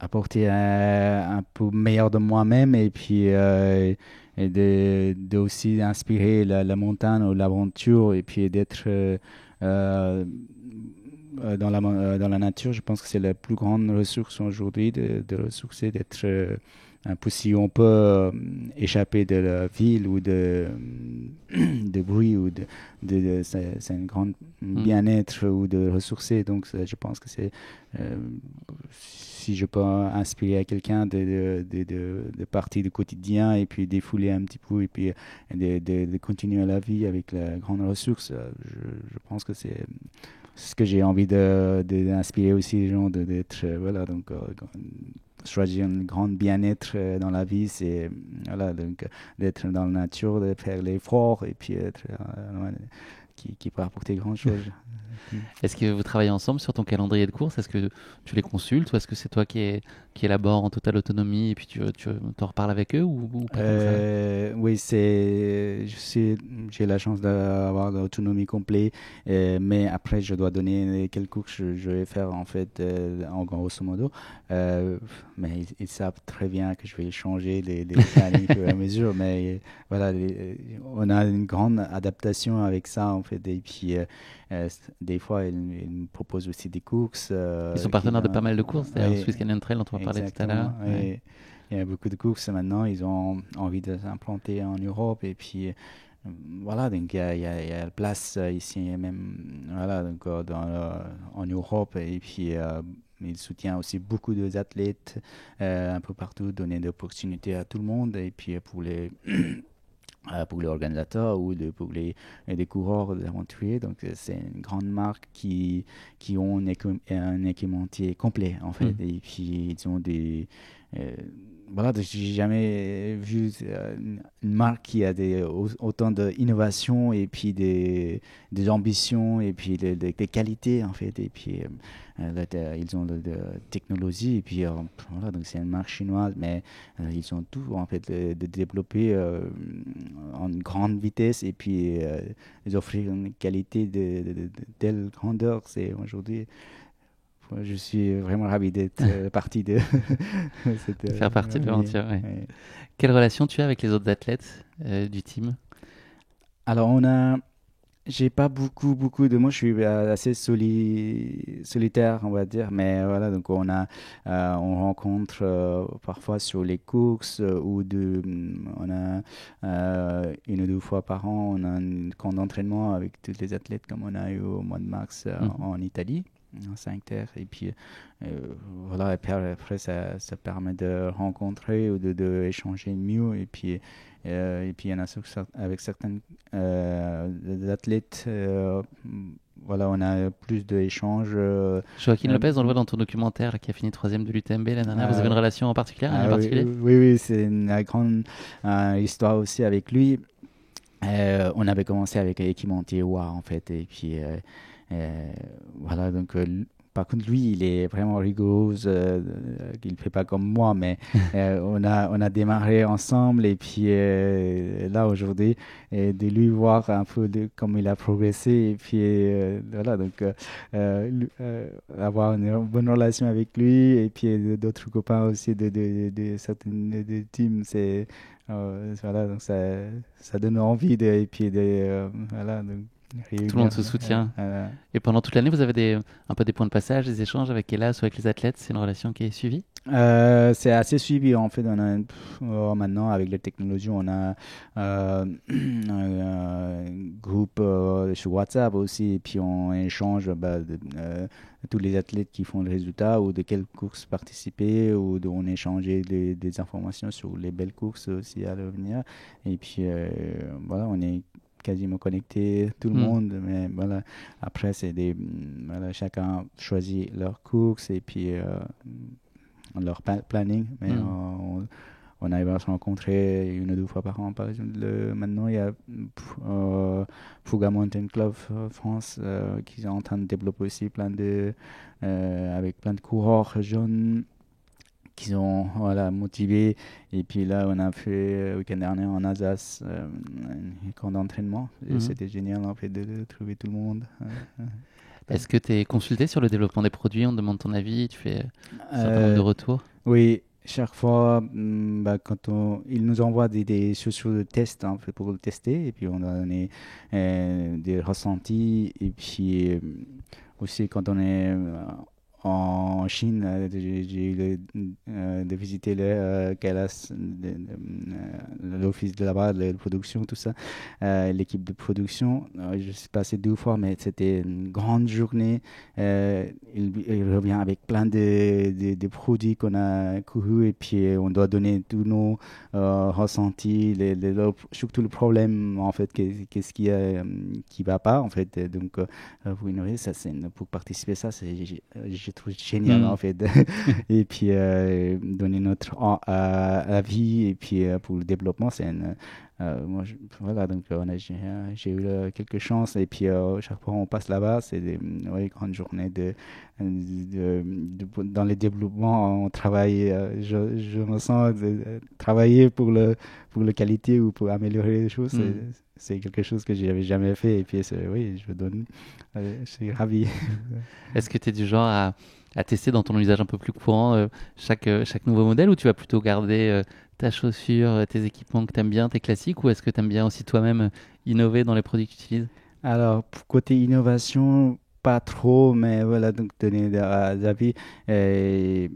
Apporter un peu meilleur de moi-même et puis et de aussi inspirer la montagne ou l'aventure et puis d'être dans la nature, je pense que c'est la plus grande ressource aujourd'hui de ressourcer, d'être si on peut échapper de la ville ou de bruit ou c'est un grand bien-être ou de ressourcer. Donc je pense que c'est si je peux inspirer à quelqu'un de partir du quotidien et puis défouler un petit peu et puis de continuer la vie avec la grande ressource, je pense que c'est ce que j'ai envie d'inspirer aussi les gens d'être voilà donc choisir un grand bien-être dans la vie, c'est voilà, donc, d'être dans la nature, de faire l'effort et puis être qui peut apporter grand chose. Est-ce que vous travaillez ensemble sur ton calendrier de course? Est-ce que tu les consultes ou est-ce que c'est toi qui élabore en totale autonomie et puis tu t'en reparles avec eux ou pas comme ça? Oui, j'ai la chance d'avoir l'autonomie complète, mais après je dois donner quel cours je vais faire en fait en grosso modo. Mais ils savent très bien que je vais changer les plannings au fur et à mesure, mais voilà, on a une grande adaptation avec ça en fait et puis des fois, ils me proposent aussi des courses. Ils sont partenaires de pas mal de courses, d'ailleurs, Swiss Canyon Trail dont on va parler tout à l'heure. Ouais. Il y a beaucoup de courses maintenant, ils ont envie de s'implanter en Europe et puis voilà, donc il y a la place ici même voilà, donc, en Europe et puis il soutient aussi beaucoup d'athlètes un peu partout, donner des opportunités à tout le monde et puis pour les organisateurs ou pour des coureurs, des aventuriers. Donc, c'est une grande marque qui ont un équipementier complet, en fait. Et puis, ils ont voilà, j'ai jamais vu une marque qui a autant d'innovation et puis des ambitions et puis des qualités, en fait. Et puis, ils ont de technologie et puis voilà, donc c'est une marque chinoise, mais ils ont tout, en fait, de développer en grande vitesse et puis offrir une qualité de telle grandeur. C'est aujourd'hui. Je suis vraiment ravi d'être partie de faire partie de l'aventure. Ouais. Ouais. Quelle relation tu as avec les autres athlètes du team? Alors j'ai pas beaucoup de moi, je suis assez solitaire, on va dire, mais voilà, donc on rencontre parfois sur les courses on a une ou deux fois par an, on a un camp d'entraînement avec tous les athlètes comme on a eu au mois de mars en Italie. En 5 terres et puis voilà et puis après ça permet de rencontrer ou de échanger mieux et puis il y en a avec certains athlètes voilà on a plus d'échanges Joaquin Lopez on le voit dans ton documentaire là, qui a fini 3e de l'UTMB l'année dernière, vous avez une relation en particulier, un lien particulier? Oui, c'est une grande histoire aussi avec lui. On avait commencé avec l'équipementier WA en fait et puis voilà, donc par contre lui il est vraiment rigoureux, il fait pas comme moi, mais on a démarré ensemble et puis là aujourd'hui de lui voir un peu comme il a progressé et puis voilà donc avoir une bonne relation avec lui et puis d'autres copains aussi de certaines de teams, c'est voilà, donc ça donne envie et puis voilà, donc tout le monde se soutient. Et pendant toute l'année, vous avez un peu des points de passage, des échanges avec Hellas ou avec les athlètes? C'est une relation qui est suivie? C'est assez suivi en fait. Maintenant avec les technologies, on a un groupe sur WhatsApp aussi et puis on échange tous les athlètes qui font le résultat ou de quelles courses participer ou on échange des informations sur les belles courses aussi à l'avenir. Et puis voilà, on est quasiment connecté tout le monde, mais voilà, après c'est voilà, chacun choisit leur course et puis leur planning, mais on arrive à se rencontrer une ou deux fois par an par exemple. Maintenant il y a Fouga Mountain Club France qui est en train de développer aussi avec plein de coureurs jeunes qui sont voilà, motivés. Et puis là, on a fait le week-end dernier en Alsace un camp d'entraînement. C'était génial en fait de trouver tout le monde. Est-ce que tu es consulté sur le développement des produits? On te demande ton avis, tu fais un certain nombre de retours? Oui, chaque fois, quand ils nous envoient des chaussures de test en fait, pour le tester, et puis on a donné des ressentis, et puis aussi quand on est en Chine, j'ai eu de visiter le KLAS, l'office de là-bas, la production, tout ça, l'équipe de production. Je suis passé 2 fois, mais c'était une grande journée. Il revient avec plein de produits qu'on a courus et puis on doit donner tous nos ressentis, surtout le problème, en fait, qu'est-ce qui va pas, en fait. Donc, pour innover, ça, pour participer à ça, je trouve génial en fait. Et puis donner notre avis et puis pour le développement, c'est moi, voilà, donc j'ai eu quelques chances et puis chaque fois on passe là-bas, c'est des grandes journées dans les développements. On travaille, je me sens travailler pour la qualité ou pour améliorer les choses. C'est quelque chose que j'avais jamais fait et puis oui, je donne, je suis ravi. Est-ce que tu es du genre à tester dans ton usage un peu plus courant chaque nouveau modèle, ou tu vas plutôt garder ta chaussure, tes équipements que tu aimes bien, tes classiques, ou est-ce que tu aimes bien aussi toi-même innover dans les produits que tu utilises? Alors, pour côté innovation, pas trop, mais voilà, donc donner des avis. Et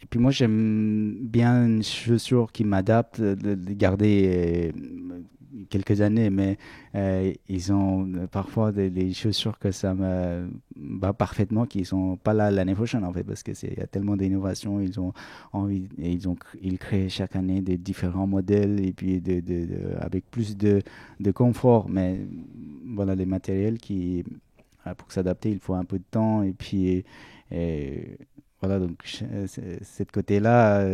puis moi, j'aime bien une chaussure qui m'adapte, de garder quelques années, mais ils ont parfois des chaussures que ça me va parfaitement, qui sont pas là l'année prochaine en fait, parce que il y a tellement d'innovations, ils ont envie, et ils créent chaque année des différents modèles et puis avec plus de confort, mais voilà, les matériels pour s'adapter, il faut un peu de temps et puis voilà, donc cette côté-là,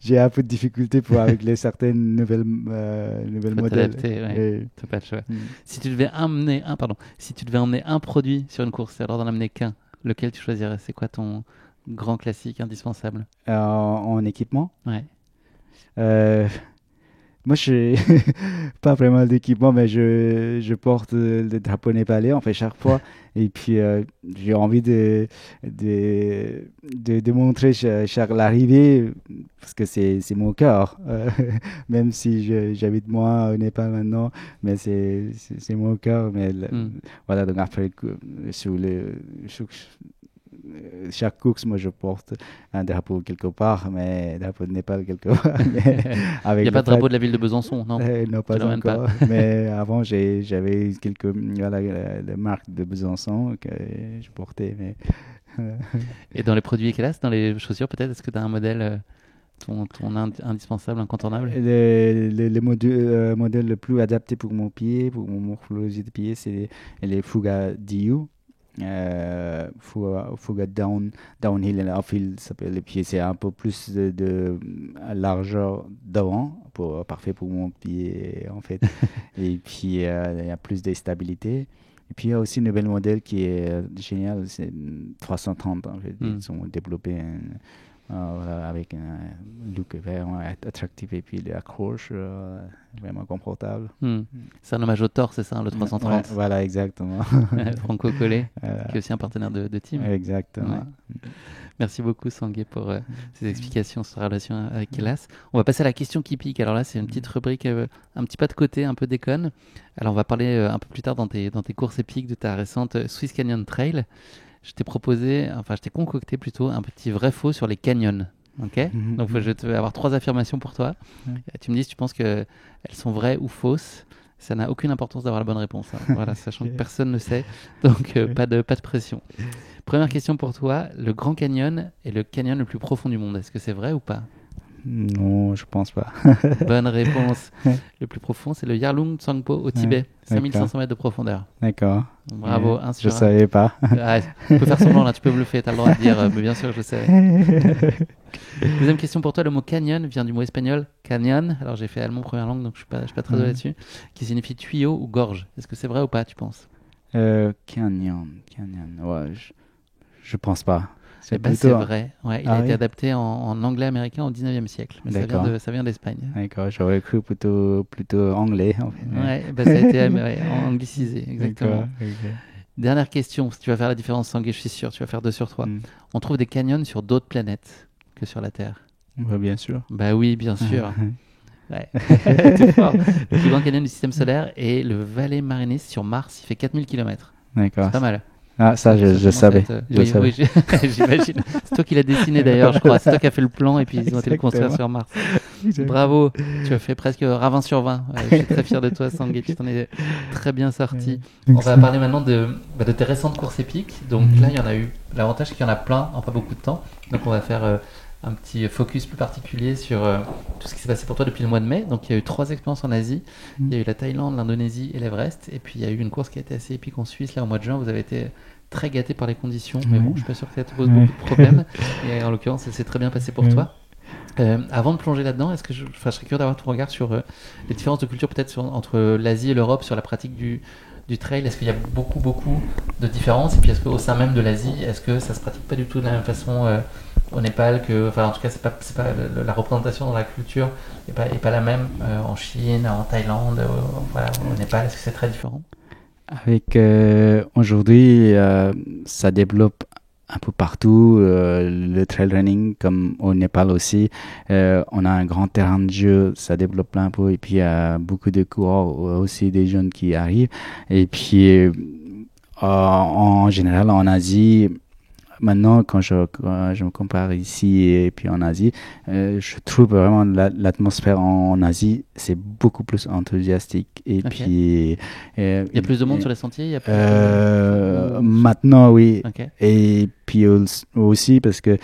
j'ai un peu de difficulté avec certaines nouvelles modèles. Ouais. T'as pas le choix. Si tu devais emmener un produit sur une course, alors d'en amener qu'un, lequel tu choisirais? C'est quoi ton grand classique indispensable? En équipement? Ouais. Moi, je n'ai pas vraiment d'équipement, mais je porte le drapeau népalais, en fait, chaque fois. Et puis, j'ai envie de montrer l'arrivée, parce que c'est mon cœur. Même si j'habite moi au Népal maintenant, mais c'est mon cœur. Mais voilà, donc après, chaque course, moi, je porte un drapeau quelque part, mais un drapeau de Népal quelque part. Il n'y a pas de drapeau de la ville de Besançon, non? Non, pas encore. Mais avant, j'avais quelques la marque de Besançon que je portais. Mais Et dans les produits Ekelas, dans les chaussures, peut-être, est-ce que tu as un modèle, ton indispensable, incontournable? Le modèle le plus adapté pour mon pied, pour mon morphologie de pied, c'est les Fuga DU. Fuga Downhill et Uphill s'appelle les pieds, c'est un peu plus de largeur devant, parfait pour mon pied en fait. Et puis il y a plus de stabilité. Et puis il y a aussi un nouvel modèle qui est génial, c'est 330 en fait. Ils ont développé voilà, avec un look vraiment attractif et puis les accroches vraiment confortables. C'est un hommage au Thor, c'est ça, le 330? Ouais, voilà, exactement. Franco Collet, qui est aussi un partenaire de team. Exactement. Ouais. Merci beaucoup, Sanguet, pour ces explications sur la relation avec Kelas. On va passer à la question qui pique. Alors là, c'est une petite rubrique un petit pas de côté, un peu déconne. Alors on va parler un peu plus tard dans tes courses épiques de ta récente Swiss Canyon Trail. Je t'ai concocté plutôt un petit vrai-faux sur les canyons. Ok. Donc je vais avoir 3 affirmations pour toi. Tu me dis si tu penses qu'elles sont vraies ou fausses. Ça n'a aucune importance d'avoir la bonne réponse. Voilà, sachant que personne ne sait. Donc pas de pression. Première question pour toi. Le Grand Canyon est le canyon le plus profond du monde. Est-ce que c'est vrai ou pas? Non, je pense pas. Bonne réponse. Le plus profond, c'est le Yarlung Tsangpo au Tibet. 5500 mètres de profondeur. D'accord. Bravo, 1 sur 1. Je savais pas. Tu peux faire semblant là, tu peux bluffer, tu as le droit de dire, mais bien sûr, je sais. Deuxième question pour toi, le mot canyon vient du mot espagnol canyon. Alors j'ai fait allemand première langue, donc je suis pas très doué là-dessus. Qui signifie tuyau ou gorge. Est-ce que c'est vrai ou pas, tu penses? Canyon. Ouais, je pense pas. C'est vrai. Ouais, il a été adapté en anglais américain au 19e siècle. Mais ça vient d'Espagne. D'accord, j'aurais cru plutôt anglais. En fait. Ouais, ça a été anglicisé, exactement. Okay. Dernière question, si tu vas faire la différence, Sanguet, je suis sûr, tu vas faire 2 sur 3. On trouve des canyons sur d'autres planètes que sur la Terre? Bien sûr. Bah oui, bien sûr. Ouais. Tout fort. Le plus grand canyon du système solaire est le Valles Marineris sur Mars. Il fait 4000 km. D'accord. C'est pas mal. Ah, ça, je savais. Oui, j'imagine. C'est toi qui l'as dessiné d'ailleurs, je crois. C'est toi qui as fait le plan et puis ils ont été le construire sur Mars. Bravo. Tu as fait presque 20 sur 20. Je suis très fier de toi, Sanguet. Tu t'en es très bien sorti. On va parler maintenant de tes récentes courses épiques. Donc là, il y en a eu. L'avantage, c'est qu'il y en a plein en pas beaucoup de temps. Donc on va faire un petit focus plus particulier sur tout ce qui s'est passé pour toi depuis le mois de mai. Donc il y a eu 3 expériences en Asie. Il y a eu la Thaïlande, l'Indonésie et l'Everest. Et puis il y a eu une course qui a été assez épique en Suisse là au mois de juin. Vous avez été très gâté par les conditions, mais bon, je suis pas sûr que ça te pose beaucoup de problèmes. Et en l'occurrence, ça s'est très bien passé pour toi. Avant de plonger là-dedans, est-ce que je serais curieux d'avoir ton regard sur les différences de culture peut-être entre l'Asie et l'Europe sur la pratique du trail? Est-ce qu'il y a beaucoup de différences? Et puis est-ce qu'au sein même de l'Asie, est-ce que ça se pratique pas du tout de la même façon au Népal enfin en tout cas c'est pas la représentation dans la culture est pas la même en Chine, en Thaïlande, voilà, au Népal? Est-ce que c'est très différent? Avec aujourd'hui, ça développe un peu partout, le trail running comme au Népal aussi. On a un grand terrain de jeu, ça développe un peu, et puis il y a beaucoup de coureurs aussi, des jeunes qui arrivent. Et puis en général en Asie, maintenant, quand je me compare ici et puis en Asie, je trouve vraiment l'atmosphère en Asie, c'est beaucoup plus enthousiastique. Et puis, il y a plus de monde sur les sentiers, il y a plus maintenant, oui. Okay. Et puis aussi parce que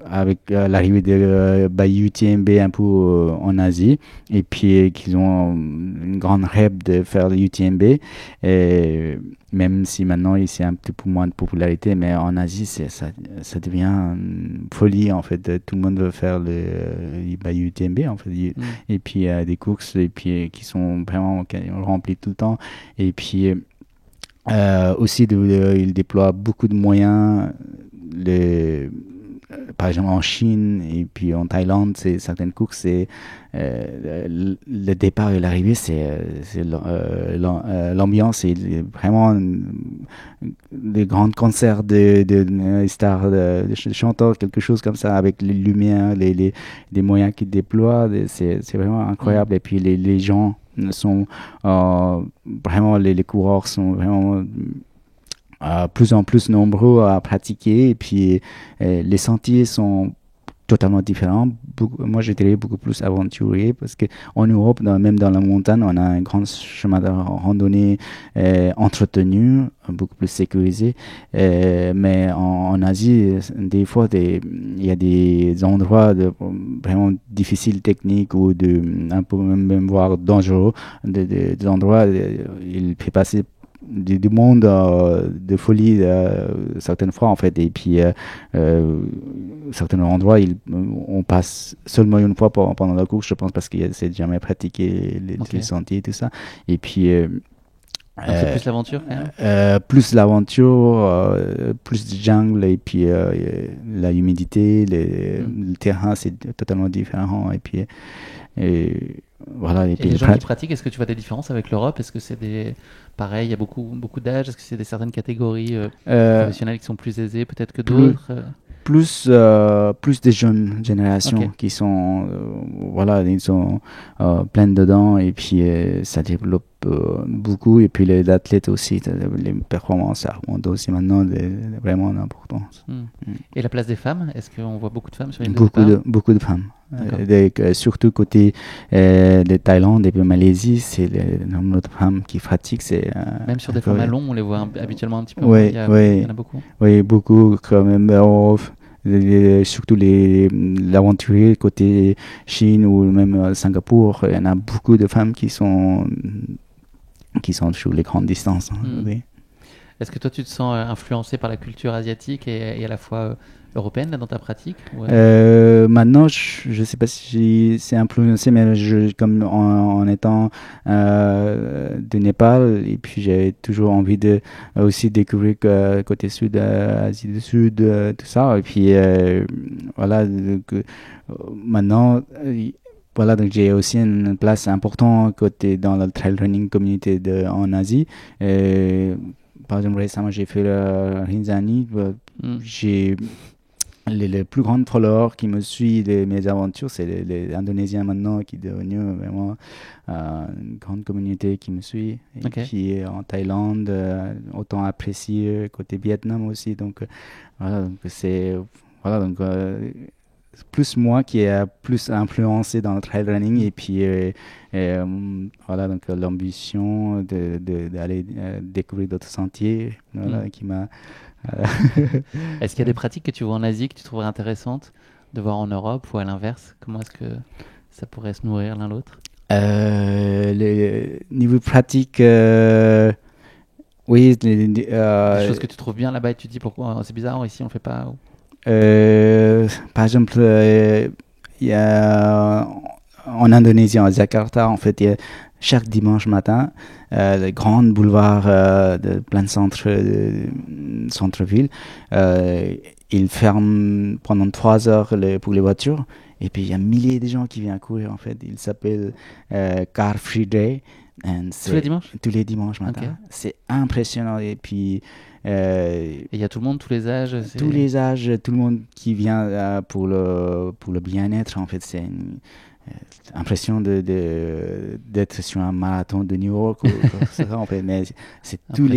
avec l'arrivée de UTMB un peu en Asie, et puis qu'ils ont une grande rêve de faire le UTMB, et même si maintenant il c'est un petit peu moins de popularité, mais en Asie ça devient une folie en fait. Tout le monde veut faire le UTMB en fait. Et puis des courses et puis qui sont vraiment remplies tout le temps. Et puis aussi il déploie beaucoup de moyens. Par exemple en Chine et puis en Thaïlande, certaines courses, c'est le départ et l'arrivée, c'est l'ambiance, c'est vraiment des grands concerts de stars, de chanteurs, quelque chose comme ça, avec les lumières, les moyens qu'ils déploient, c'est vraiment incroyable. Et puis les gens sont vraiment, les coureurs sont vraiment plus en plus nombreux à pratiquer, et puis les sentiers sont totalement différents. Moi, je dirais beaucoup plus aventurier, parce qu'en Europe, même dans la montagne, on a un grand chemin de randonnée entretenu, beaucoup plus sécurisé. Mais en Asie, des fois, il y a des endroits vraiment difficiles techniques, ou un peu même voire dangereux, des endroits il fait passer du monde de folie certaines fois en fait. Et puis certains endroits on passe seulement une fois pendant la course, je pense, parce que c'est jamais pratiqué les sentiers et tout ça. Et puis donc c'est plus l'aventure quand même. Plus l'aventure, plus de jungle, et puis la humidité, le terrain c'est totalement différent. Et puis voilà. Et les gens qui pratiquent, est-ce que tu vois des différences avec l'Europe? Est-ce que c'est pareil, il y a beaucoup d'âge? Est-ce que c'est certaines catégories professionnelles qui sont plus aisées peut-être que d'autres? Plus des jeunes générations qui sont voilà, ils sont pleines dedans, et puis ça développe beaucoup. Et puis les athlètes aussi, les performances, ça remonte aussi maintenant vraiment d'importance. Et la place des femmes, est-ce qu'on voit beaucoup de femmes sur les beaucoup de femmes. Surtout côté de Thaïlande et puis Malaisie, c'est le nombre de femmes qui pratiquent. Même sur des formats longs, on les voit habituellement un petit peu. Il y en a beaucoup. Oui, beaucoup, quand même. Surtout l'aventurier côté Chine ou même Singapour, il y en a beaucoup de femmes qui sont sur les grandes distances. Oui. Est-ce que toi tu te sens influencé par la culture asiatique et à la fois européenne là, dans ta pratique? Maintenant, je ne sais pas si c'est influencé, mais comme en étant de Népal, et puis j'ai toujours envie de aussi découvrir côté sud, Asie du Sud, tout ça. Et puis voilà, maintenant. Voilà, donc j'ai aussi une place importante dans la trail running community en Asie. Par exemple, récemment, j'ai fait le Rinzani. J'ai les plus grands followers qui me suivent de mes aventures, c'est les Indonésiens maintenant qui sont devenus vraiment une grande communauté qui me suit. Et puis en Thaïlande, autant apprécié côté Vietnam aussi. Donc voilà, donc c'est plus moi qui est plus influencé dans le trail running et puis voilà donc l'ambition d'aller découvrir d'autres sentiers qui m'a Est-ce qu'il y a des pratiques que tu vois en Asie que tu trouverais intéressantes de voir en Europe ou à l'inverse? Comment est-ce que ça pourrait se nourrir l'un l'autre? Le niveau pratique, oui. Des choses que tu trouves bien là-bas et tu te dis pourquoi c'est bizarre, ici on le fait pas. Par exemple, il y a en Indonésie, en Jakarta, en fait, il y a chaque dimanche matin, le grand boulevard de plein de centre-ville, il ferme pendant 3 heures pour les voitures. Et puis, il y a milliers de gens qui viennent courir, en fait. Il s'appelle Car Free Day. Tous les dimanches? Tous les dimanches matin. Okay. C'est impressionnant. Et puis... et il y a tout le monde, tous les âges? Tous les âges, tout le monde qui vient pour le bien-être, en fait. C'est une impression d'être sur un marathon de New York. Ça, en fait. Mais c'est tous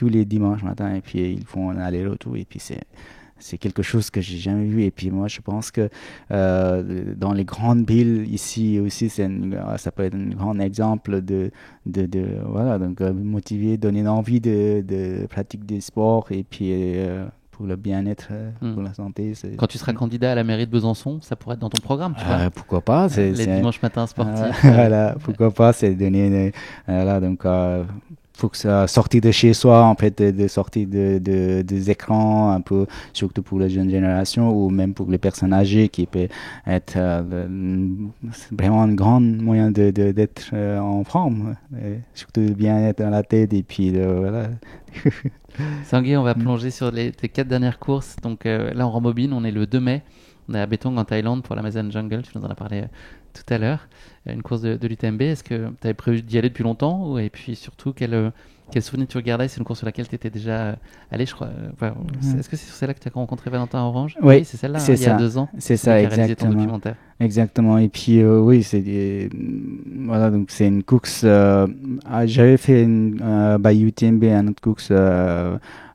les dimanches matin. Et puis, ils font un aller-retour. Et puis, c'est quelque chose que j'ai jamais vu. Et puis moi, je pense que dans les grandes villes ici aussi, ça peut être un grand exemple de voilà, donc motiver, donner une envie de pratique des sports et puis pour le bien-être, pour la santé. Quand tu seras candidat à la mairie de Besançon, ça pourrait être dans ton programme, tu vois. Pourquoi pas, les dimanches matins sportifs. Voilà, pourquoi pas, c'est donner voilà, donc faut que ça sortir de chez soi, en fait, de sortir des écrans, un peu, surtout pour les jeunes générations ou même pour les personnes âgées qui peut être vraiment un grand moyen d'être en forme, surtout de bien être dans la tête et puis voilà. Tanguy, on va plonger sur tes 4 dernières courses. Donc là, on rembobine, on est le 2 mai. On est à Betong en Thaïlande pour l'Amazon Jungle, tu nous en as parlé tout à l'heure. Une course de l'UTMB, est-ce que tu avais prévu d'y aller depuis longtemps? Et puis surtout, quel souvenir tu regardais? C'est une course sur laquelle tu étais déjà allé, je crois. Est-ce que c'est sur celle-là que tu as rencontré Valentin Orange? Oui, c'est celle-là, il y a 2 ans. C'est ça, exactement. Exactement. Et puis, oui, voilà, donc c'est une course. J'avais fait une UTMB, une autre course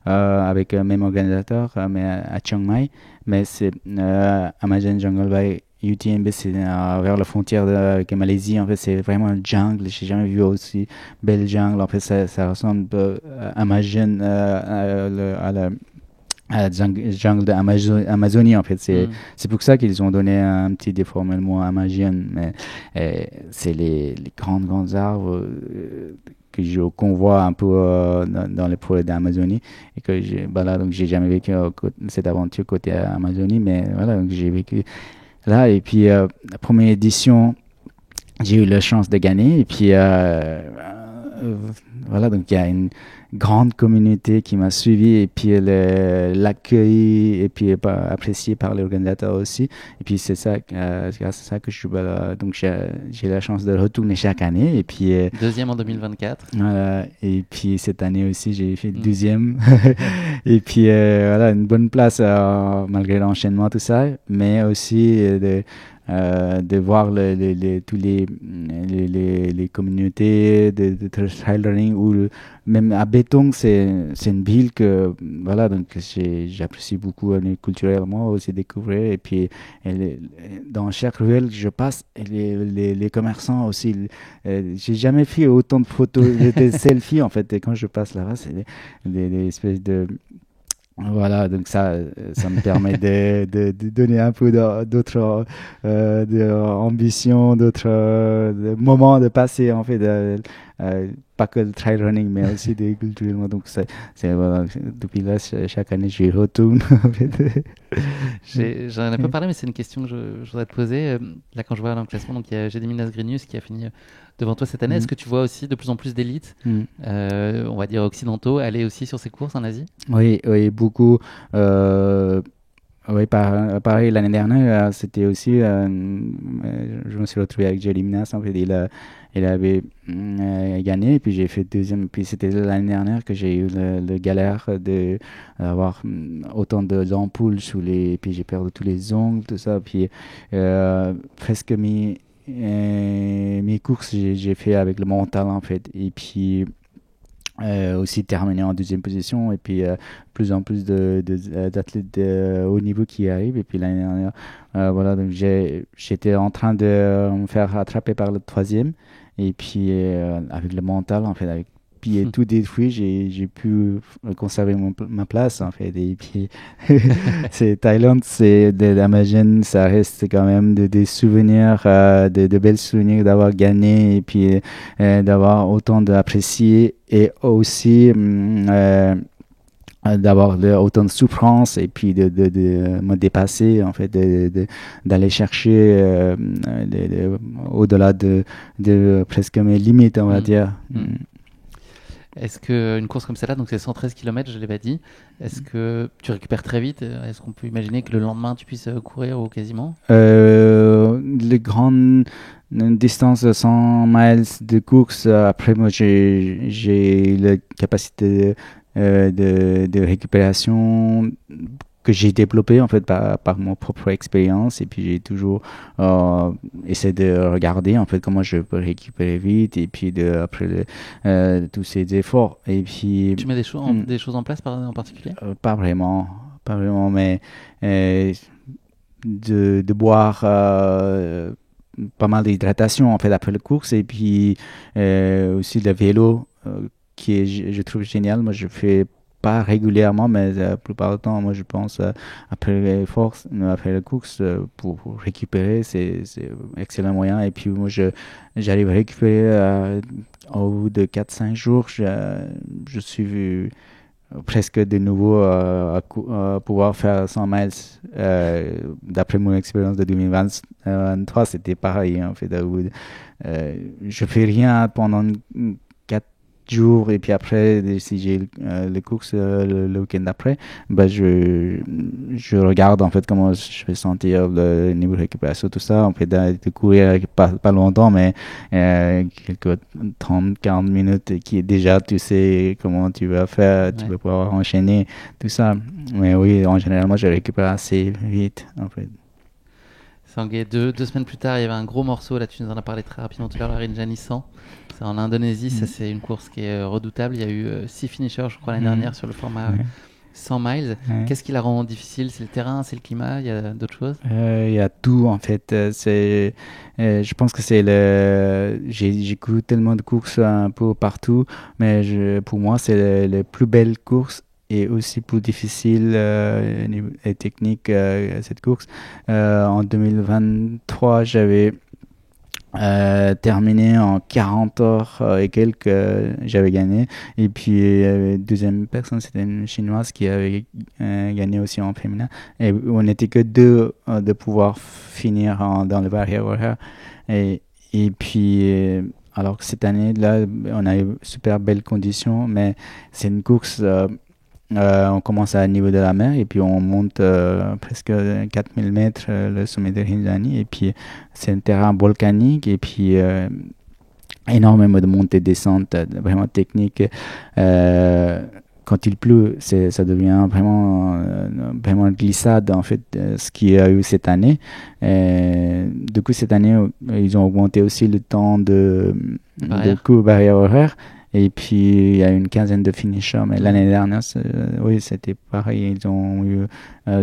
avec le même organisateur, mais à Chiang Mai. Mais c'est Amazon Jungle by UTMB, c'est vers la frontière avec la Malaisie. En fait, c'est vraiment un jungle. J'ai jamais vu aussi belle jungle. En fait, ça ressemble à Amazon, à la jungle d'Amazonie. En fait, c'est pour ça qu'ils ont donné un petit déformement Amazon. Mais c'est les grands arbres qu'on voit un peu dans les forêts d'Amazonie et que donc j'ai jamais vécu cette aventure côté Amazonie, mais voilà, donc j'ai vécu là. Et puis la première édition, j'ai eu la chance de gagner et puis voilà, donc il y a une grande communauté qui m'a suivi et puis l'accueil et puis apprécié par les organisateurs aussi. Et puis c'est ça, grâce à ça que je suis donc j'ai la chance de retourner chaque année. Et puis deuxième en 2024. Voilà. Et puis cette année aussi j'ai fait deuxième. Et puis voilà, une bonne place malgré l'enchaînement tout ça, mais aussi de voir tous les communautés de trail running ou même à Betong, c'est une ville que voilà, donc j'apprécie beaucoup culturellement aussi découvrir. Et puis dans chaque ruelle que je passe, les commerçants aussi, j'ai jamais fait autant de photos de selfies en fait. Et quand je passe là-bas, c'est des espèces de voilà, donc ça me permet de donner un peu d'autres ambitions, d'autres moments de passer en fait, pas que le trail running, mais aussi des culturellement. Donc voilà, depuis là, chaque année, j'y retourne. En fait. J'en ai pas parlé, mais c'est une question que je voudrais te poser. Là, quand je vois dans le classement, donc il y a Gediminas Grinius qui a fini devant toi cette année. Est-ce que tu vois aussi de plus en plus d'élites, on va dire occidentaux, aller aussi sur ces courses en Asie? Oui, beaucoup. Oui, pareil, l'année dernière, c'était aussi, je me suis retrouvé avec Jerry Minas, en fait, il avait gagné, et puis j'ai fait deuxième, puis c'était l'année dernière que j'ai eu le galère d'avoir autant d'ampoules sous les, puis j'ai perdu tous les ongles, tout ça, puis presque mes courses, j'ai fait avec le mental, en fait, et puis aussi terminé en deuxième position et puis plus en plus d'athlètes de haut niveau qui arrivent et puis l'année dernière voilà donc j'étais en train de me faire rattraper par le troisième et puis avec le mental en fait avec puis tout détruit j'ai pu conserver ma place en fait et puis c'est Thaïlande c'est d'Amagen ça reste quand même des souvenirs de belles souvenirs d'avoir gagné et puis d'avoir autant d'apprécier et aussi d'avoir autant de souffrance et puis de me dépasser en fait d'aller chercher au-delà de presque mes limites on va dire. Est-ce qu'une course comme celle-là, donc c'est 113 km, je ne l'ai pas dit, est-ce que tu récupères très vite? Est-ce qu'on peut imaginer que le lendemain tu puisses courir ou quasiment? Les grandes distances de 100 miles de course, après moi j'ai la capacité de récupération que j'ai développé en fait par mon propre expérience et puis j'ai toujours essayé de regarder en fait comment je peux récupérer vite et puis après tous ces efforts et puis tu mets des choses en place en particulier? Pas vraiment mais de boire pas mal d'hydratation en fait après la course et puis aussi le vélo qui est je trouve génial. Moi je fais pas régulièrement, mais la plupart du temps, moi je pense après l'effort, après la course, pour récupérer, c'est un excellent moyen. Et puis moi j'arrive à récupérer au bout de 4-5 jours, je suis presque de nouveau à pouvoir faire 100 miles. D'après mon expérience de 2023, c'était pareil en fait. Je fais rien pendant 4 jours et puis après si j'ai les courses le week-end d'après je regarde en fait comment je vais sentir le niveau de récupération tout ça on fait de courir pas longtemps mais quelques 30-40 minutes qui est déjà tu sais comment tu vas faire tu vas pouvoir enchaîner tout ça mais oui en général moi je récupère assez vite en fait. Sangué, deux semaines plus tard, il y avait un gros morceau, là tu nous en as parlé très rapidement tout à l'heure, la Rinjani 100. C'est en Indonésie, ça c'est une course qui est redoutable. Il y a eu 6 finishers, je crois, l'année dernière sur le format 100 miles. Qu'est-ce qui la rend difficile? C'est le terrain, c'est le climat, il y a d'autres choses? Il y a tout en fait. Je pense que j'ai couru tellement de courses un peu partout, mais pour moi c'est les plus belles courses et aussi plus difficile et technique cette course. En 2023, j'avais terminé en 40 heures et quelques, j'avais gagné. Et puis, deuxième personne, c'était une Chinoise qui avait gagné aussi en féminin. Et on n'était que deux de pouvoir finir dans le barrière horaire. Et puis, alors que cette année-là, on a eu super belles conditions, mais c'est une course... on commence à niveau de la mer et puis on monte presque 4000 mètres le sommet de Rinjani et puis c'est un terrain volcanique et puis énormément de montées et descentes vraiment techniques. Quand il pleut, ça devient vraiment glissade en fait, ce qu'il y a eu cette année. Du coup, cette année, ils ont augmenté aussi le temps de course barrière horaire. Et puis, il y a une quinzaine de finishers. Mais l'année dernière, oui, c'était pareil. Ils ont eu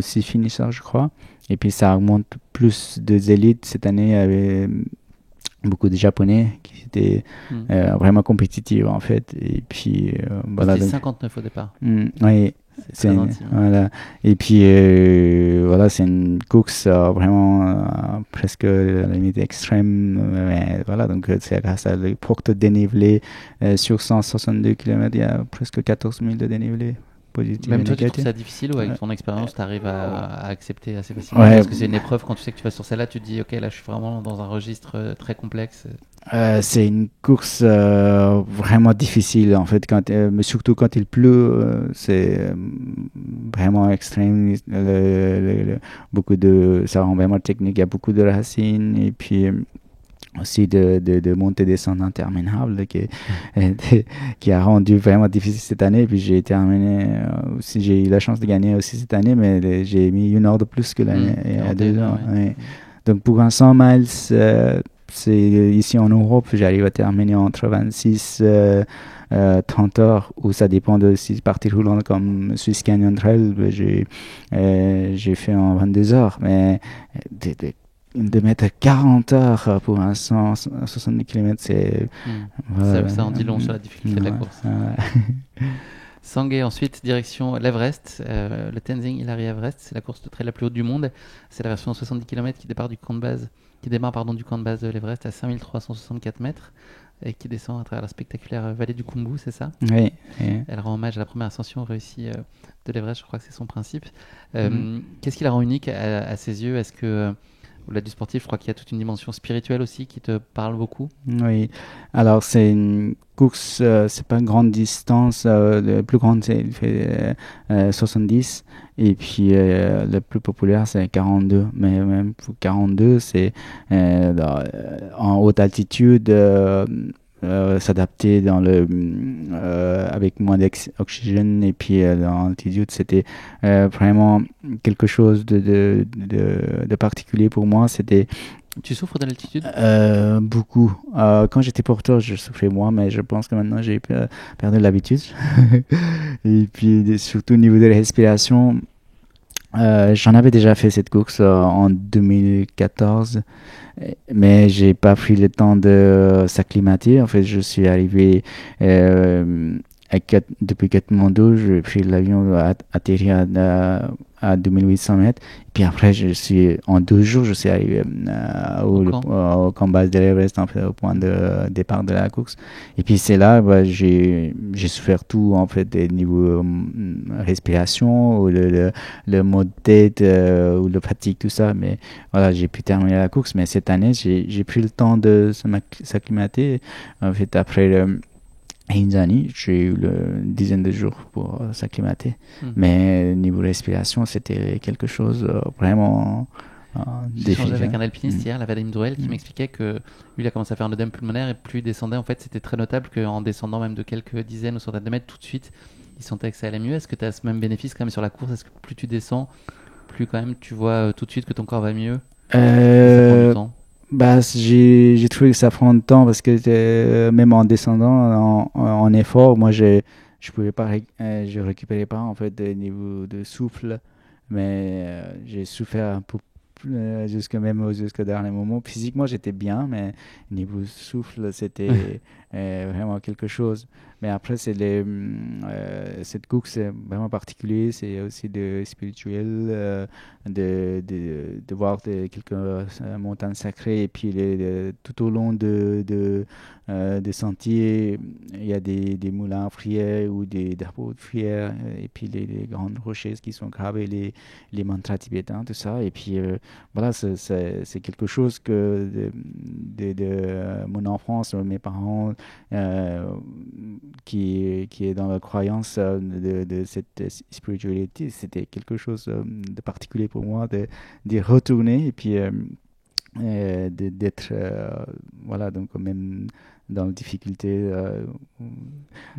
6 finishers, je crois. Et puis, ça augmente plus de élites. Cette année, il y avait beaucoup de Japonais qui étaient vraiment compétitifs, en fait. Et puis, voilà. C'était 59 au départ. Oui. Voilà. Et puis, voilà, c'est une course vraiment presque à la limite extrême. Mais voilà, donc c'est grâce à le porte dénivelé sur 162 km, il y a presque 14 000 de dénivelé. positives Même et toi, tu trouves négatives. ça difficile ou avec ton expérience, tu arrives à accepter assez facilement? Parce que c'est une épreuve, quand tu sais que tu vas sur celle-là, tu te dis, ok, là, je suis vraiment dans un registre très complexe. C'est une course vraiment difficile en fait, mais surtout quand il pleut, c'est vraiment extrême. Beaucoup ça rend vraiment technique. Il y a beaucoup de racines et puis aussi de montées descentes interminables qui a rendu vraiment difficile cette année. Et puis j'ai terminé aussi, j'ai eu la chance de gagner aussi cette année, mais j'ai mis 1 heure de plus que l'année il y a 2 ans. Ouais. Donc pour un 100 miles, c'est ici en Europe, j'arrive à terminer entre 26 30 heures, ou ça dépend de si partie roulante comme Swiss Canyon Trail, j'ai fait en 22 heures. Mais de mettre 40 heures pour un 170 km, c'est... Ça en dit long sur la difficulté de la course. Sangay, ensuite, direction l'Everest. Le Tenzing Hillary Everest, c'est la course de trail la plus haute du monde. C'est la version de 70 km qui démarre du camp de base de l'Everest à 5364 mètres et qui descend à travers la spectaculaire vallée du Khumbu, c'est ça? Oui. Elle rend hommage à la première ascension réussie de l'Everest, je crois que c'est son principe. Qu'est-ce qui la rend unique à ses yeux? Est-ce que au-delà du sportif, je crois qu'il y a toute une dimension spirituelle aussi qui te parle beaucoup. Oui, alors c'est une course, c'est pas une grande distance, le plus grande c'est 70, et puis le plus populaire c'est 42, mais même pour 42 c'est en haute altitude, s'adapter avec moins d'oxygène, et puis dans l'altitude c'était vraiment quelque chose de particulier pour moi. Tu souffres de l'altitude? Beaucoup. Quand j'étais porteur, je souffrais moins, mais je pense que maintenant j'ai perdu l'habitude. Et puis surtout au niveau de la respiration, j'en avais déjà fait cette course en 2014, mais j'ai pas pris le temps de s'acclimater. En fait, je suis arrivé depuis Katmandou, j'ai pris l'avion, atterri à 2800 mètres. Et puis après, en 2 jours, je suis arrivé au camp base de l'Everest, en fait, au point de départ de la course. Et puis c'est là, j'ai souffert tout, en fait, des niveaux respiration, ou le mot de tête, ou le fatigue, tout ça. Mais voilà, j'ai pu terminer la course. Mais cette année, j'ai pris le temps de s'acclimater. En fait, après Hinzani, j'ai eu une dizaine de jours pour s'acclimater. Mais niveau respiration, c'était quelque chose vraiment J'ai échangé avec un alpiniste hier, la Vadim Douel, qui m'expliquait que lui, il a commencé à faire un œdème pulmonaire, et plus il descendait, en fait, c'était très notable qu'en descendant même de quelques dizaines ou centaines de mètres, tout de suite, il sentait que ça allait mieux. Est-ce que tu as ce même bénéfice quand même sur la course? Est-ce que plus tu descends, plus quand même tu vois tout de suite que ton corps va mieux? Ça prend du temps. J'ai trouvé que ça prend du temps, parce que même en descendant en effort, moi je pouvais pas, je récupérais pas en fait des niveaux de souffle, mais j'ai souffert un peu jusqu'au dernier moment. Physiquement j'étais bien, mais niveau souffle c'était vraiment quelque chose. Mais après cette course c'est vraiment particulier, c'est aussi de spirituel, de voir quelques montagnes sacrées, et puis tout au long des sentiers, il y a des moulins à prière ou des drapeaux de prière, et puis les grandes rochers qui sont gravées, les mantras tibétains, tout ça. Et puis voilà, c'est quelque chose que de mon enfance, mes parents, qui est dans la croyance de cette spiritualité, c'était quelque chose de particulier pour moi d'y retourner, et puis d'être voilà, donc même dans la difficulté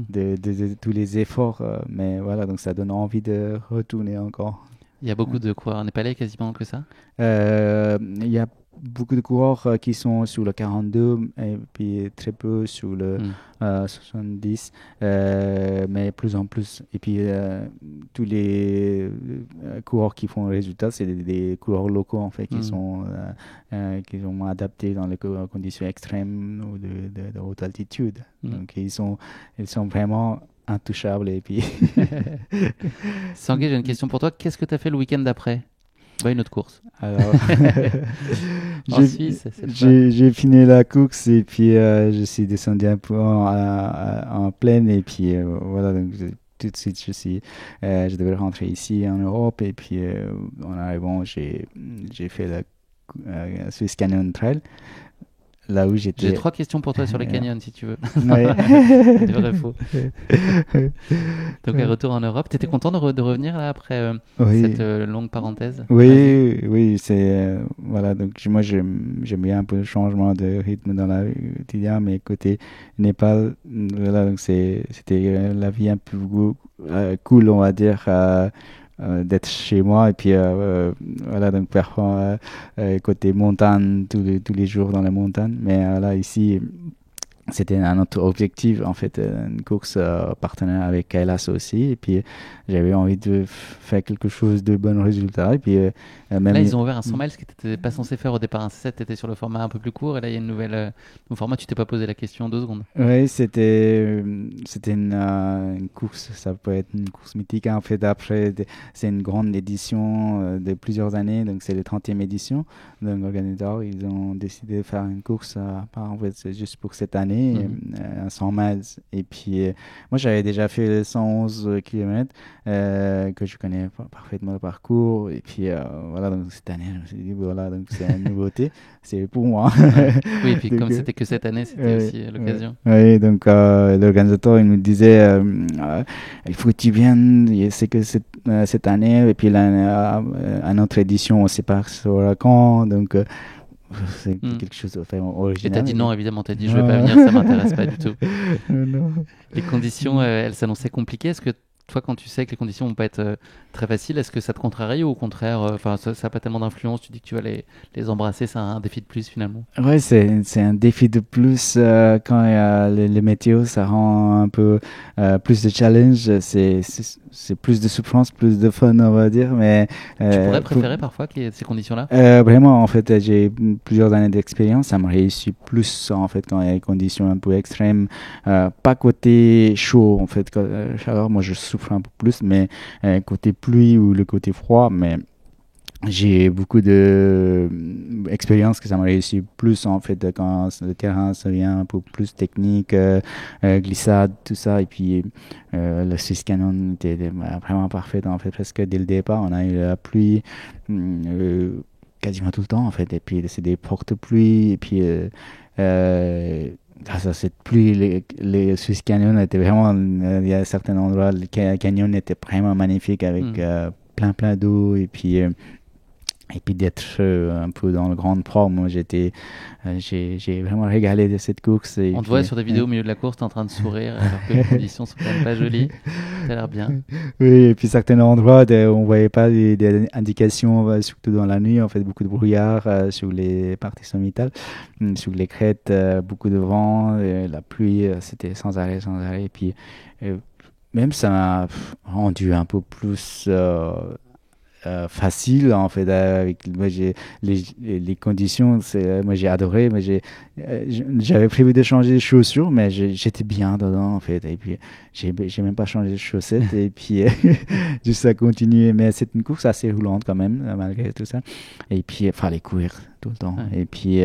de tous les efforts, mais voilà, donc ça donne envie de retourner encore. Il y a beaucoup de coureurs népalais, quasiment que ça? Il y a beaucoup de coureurs qui sont sur le 42, et puis très peu sur le 70, mais plus en plus. Et puis tous les coureurs qui font le résultat, c'est des coureurs locaux en fait, qui sont adaptés dans les conditions extrêmes ou de haute altitude. Donc ils sont vraiment intouchables. Et puis Sangay, j'ai une question pour toi. Qu'est-ce que tu as fait le week-end d'après? Une autre course. Alors, j'ai fini la course, et puis je suis descendu un peu en plaine, et puis voilà, donc j'ai tout de suite, je devais rentrer ici en Europe. Et puis, en arrivant, j'ai fait la Swiss Canyon Trail. Là où j'étais. J'ai 3 questions pour toi sur les canyons, si tu veux. Ouais. Du vrai faux. Donc, un retour en Europe. Tu étais content de revenir là après cette longue parenthèse? Oui, c'est voilà. Donc moi, j'aime bien un peu le changement de rythme dans la quotidien, mais côté Népal, voilà, donc c'était la vie un peu cool, on va dire. D'être chez moi et puis voilà, donc parfois côté montagne tous les jours dans la montagne, mais là ici c'était un autre objectif en fait, une course partenaire avec Kailas aussi, et puis j'avais envie de faire quelque chose de bon résultat, et puis même là ils ont ouvert un 100 miles que tu n'étais pas censé faire au départ, un 7, tu étais sur le format un peu plus court, et là il y a une nouvelle format, tu t'es pas posé la question 2 secondes. Oui, c'était une course, ça peut être une course mythique, hein. En fait, après c'est une grande édition de plusieurs années, donc c'est la 30e édition, donc l'organisateur ils ont décidé de faire une course en fait c'est juste pour cette année, un 100 miles, et puis moi j'avais déjà fait les 111 km que je connais parfaitement le parcours, et puis voilà, donc cette année je me suis dit voilà, donc c'est une nouveauté, c'est pour moi. Oui, et puis donc, comme c'était que cette année, c'était aussi l'occasion. Oui, donc l'organisateur il nous disait il faut que tu viennes, c'est que cette année, et puis là, à notre édition on ne sait pas sera quand, donc c'est quelque chose de vraiment original. Et t'as dit non, évidemment, t'as dit je vais pas venir, ça m'intéresse pas du tout. Non. Les conditions, elles s'annonçaient compliquées. Est-ce que toi, quand tu sais que les conditions vont pas être très faciles, est-ce que ça te contrarie, ou au contraire, ça n'a pas tellement d'influence, tu dis que tu vas les embrasser, c'est un défi de plus finalement? Ouais, c'est un défi de plus quand il y a les météos, ça rend un peu plus de challenge, c'est plus de souffrance, plus de fun, on va dire, mais tu pourrais préférer parfois qu'il y ait ces conditions-là? Vraiment, en fait, j'ai plusieurs années d'expérience, ça me réussit plus en fait quand il y a des conditions un peu extrêmes, pas côté chaud en fait, chaleur, moi je souffre un peu plus, mais côté pluie ou le côté froid, mais j'ai beaucoup d'expérience que ça me réussit plus en fait quand le terrain devient un peu plus technique, glissade, tout ça, et puis le Swiss Canyon était vraiment parfait en fait, presque dès le départ on a eu la pluie quasiment tout le temps en fait, et puis c'est des portes pluie, et puis grâce à cette pluie, les Swiss Canyon étaient vraiment, il y a certains endroits, le canyon était vraiment magnifique avec plein d'eau, et puis d'être un peu dans le grand pro. Moi j'ai vraiment régalé de cette course. Et on te voit sur des vidéos au milieu de la course, t'es en train de sourire alors que les conditions sont quand même pas jolies. T'as l'air bien. Oui, et puis certains endroits on voyait pas des indications, surtout dans la nuit, on fait beaucoup de brouillard sur les parties sommitales, sur les crêtes, beaucoup de vent, la pluie, c'était sans arrêt, et puis même ça m'a rendu un peu plus facile en fait, avec moi j'ai les conditions, moi j'ai adoré, mais j'avais prévu de changer de chaussures, mais j'étais bien dedans en fait, et puis j'ai même pas changé de chaussettes, et puis juste à continuer, mais c'est une course assez roulante quand même malgré tout ça, et puis il fallait courir tout le temps, et puis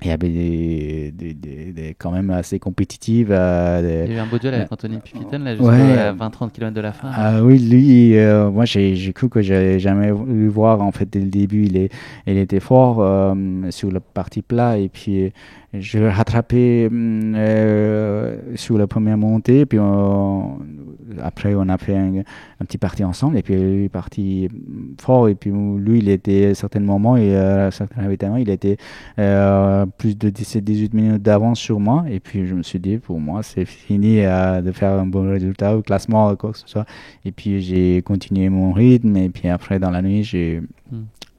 il y avait des quand même assez compétitives. Il y a eu un beau duel avec Anthony Pipitten là, jusqu'à 20-30 km de la fin. Oui, lui, moi j'ai cru que j'avais jamais vu voir en fait dès le début. Il était fort sur la partie plat, et puis je l'ai rattrapé sur la première montée, puis après on a fait un petit parti ensemble, et puis lui est parti fort, et puis lui il était à certains moments, et à certains ravitaillements il était plus de 17-18 minutes d'avance sur moi, et puis je me suis dit pour moi c'est fini de faire un bon résultat au classement quoi que ce soit, et puis j'ai continué mon rythme, et puis après dans la nuit j'ai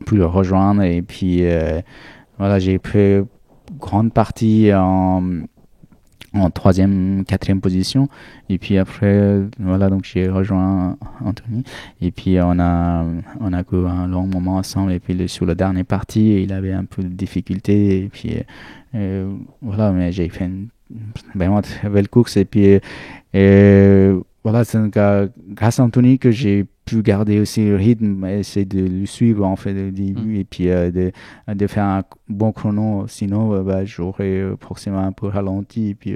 pu le rejoindre, et puis voilà, j'ai pris grande partie en 3e, 4e position, et puis après voilà, donc j'ai rejoint Anthony, et puis on a couru un long moment ensemble, et puis sur la dernière partie il avait un peu de difficulté, et puis voilà, mais j'ai fait une vraiment très belle course, et puis voilà, c'est grâce à Anthony que j'ai pu garder aussi le rythme, essayer de le suivre en fait au début et puis de faire un bon chrono. Sinon, j'aurais forcément un peu ralenti. Et puis,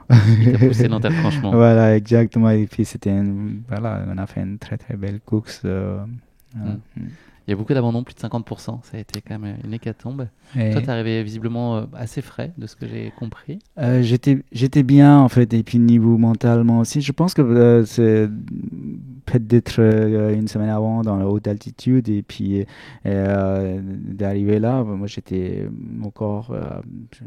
il t'a poussé dans tes retranchements. Voilà, exactement. Et puis, voilà, on a fait une très très belle course. Il y a beaucoup d'abandons, plus de 50%. Ça a été quand même une hécatombe. Et Toi, t'es arrivé visiblement assez frais, de ce que j'ai compris. j'étais bien, en fait, et puis niveau mentalement aussi. Je pense que c'est peut-être d'être une semaine avant dans la haute altitude et puis d'arriver là. Moi, j'étais mon corps,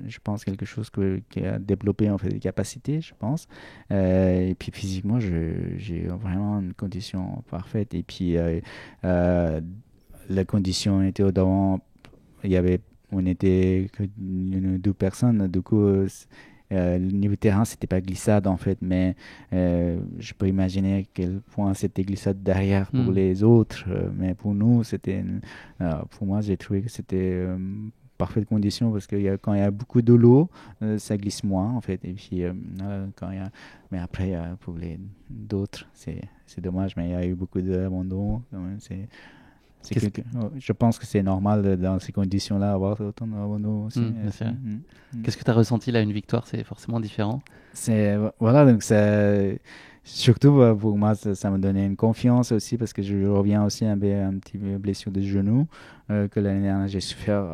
je pense, quelque chose qui a développé, en fait, des capacités, je pense. Et puis physiquement, j'ai vraiment une condition parfaite. Et puis, les conditions étaient au-devant. On était que deux personnes. Du coup, le niveau terrain, c'était pas glissade en fait, mais je peux imaginer à quel point c'était glissade derrière pour les autres. Mais pour nous, pour moi, j'ai trouvé que c'était parfaite condition parce que quand il y a beaucoup de l'eau, ça glisse moins en fait. Et puis mais après pour les d'autres, c'est dommage, mais il y a eu beaucoup d'abandon. Je pense que c'est normal dans ces conditions-là avoir autant d'abandon aussi. Qu'est-ce que tu as ressenti là, une victoire, c'est forcément différent. Voilà, donc surtout pour moi, ça me donnait une confiance aussi parce que je reviens aussi un petit peu blessure de genou que l'année dernière j'ai souffert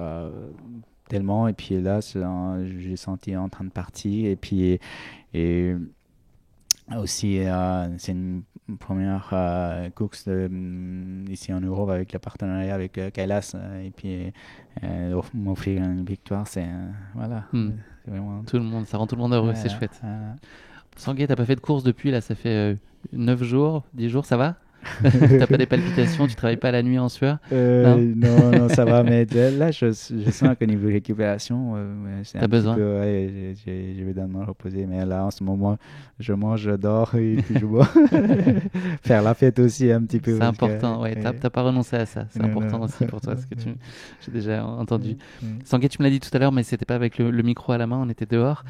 tellement et puis là j'ai senti en train de partir et puis aussi, c'est une première course ici en Europe avec le partenariat avec Kailas et puis m'offrir une victoire, voilà. C'est vraiment... Tout le monde, ça rend tout le monde heureux, c'est chouette. Sanguet, t'as pas fait de course depuis, là, ça fait 9 jours, 10 jours, ça va? T'as pas des palpitations, tu travailles pas la nuit en sueur? Non, ça va, mais là, je sens qu'au niveau récupération, c'est t'as besoin? Je vais me reposer, mais là, en ce moment, je mange, je dors et puis je bois. Faire la fête aussi un petit peu. C'est important, t'as pas renoncé à ça, c'est important aussi pour toi, ce que j'ai déjà entendu. Sanguet, tu me l'as dit tout à l'heure, mais c'était pas avec le micro à la main, on était dehors.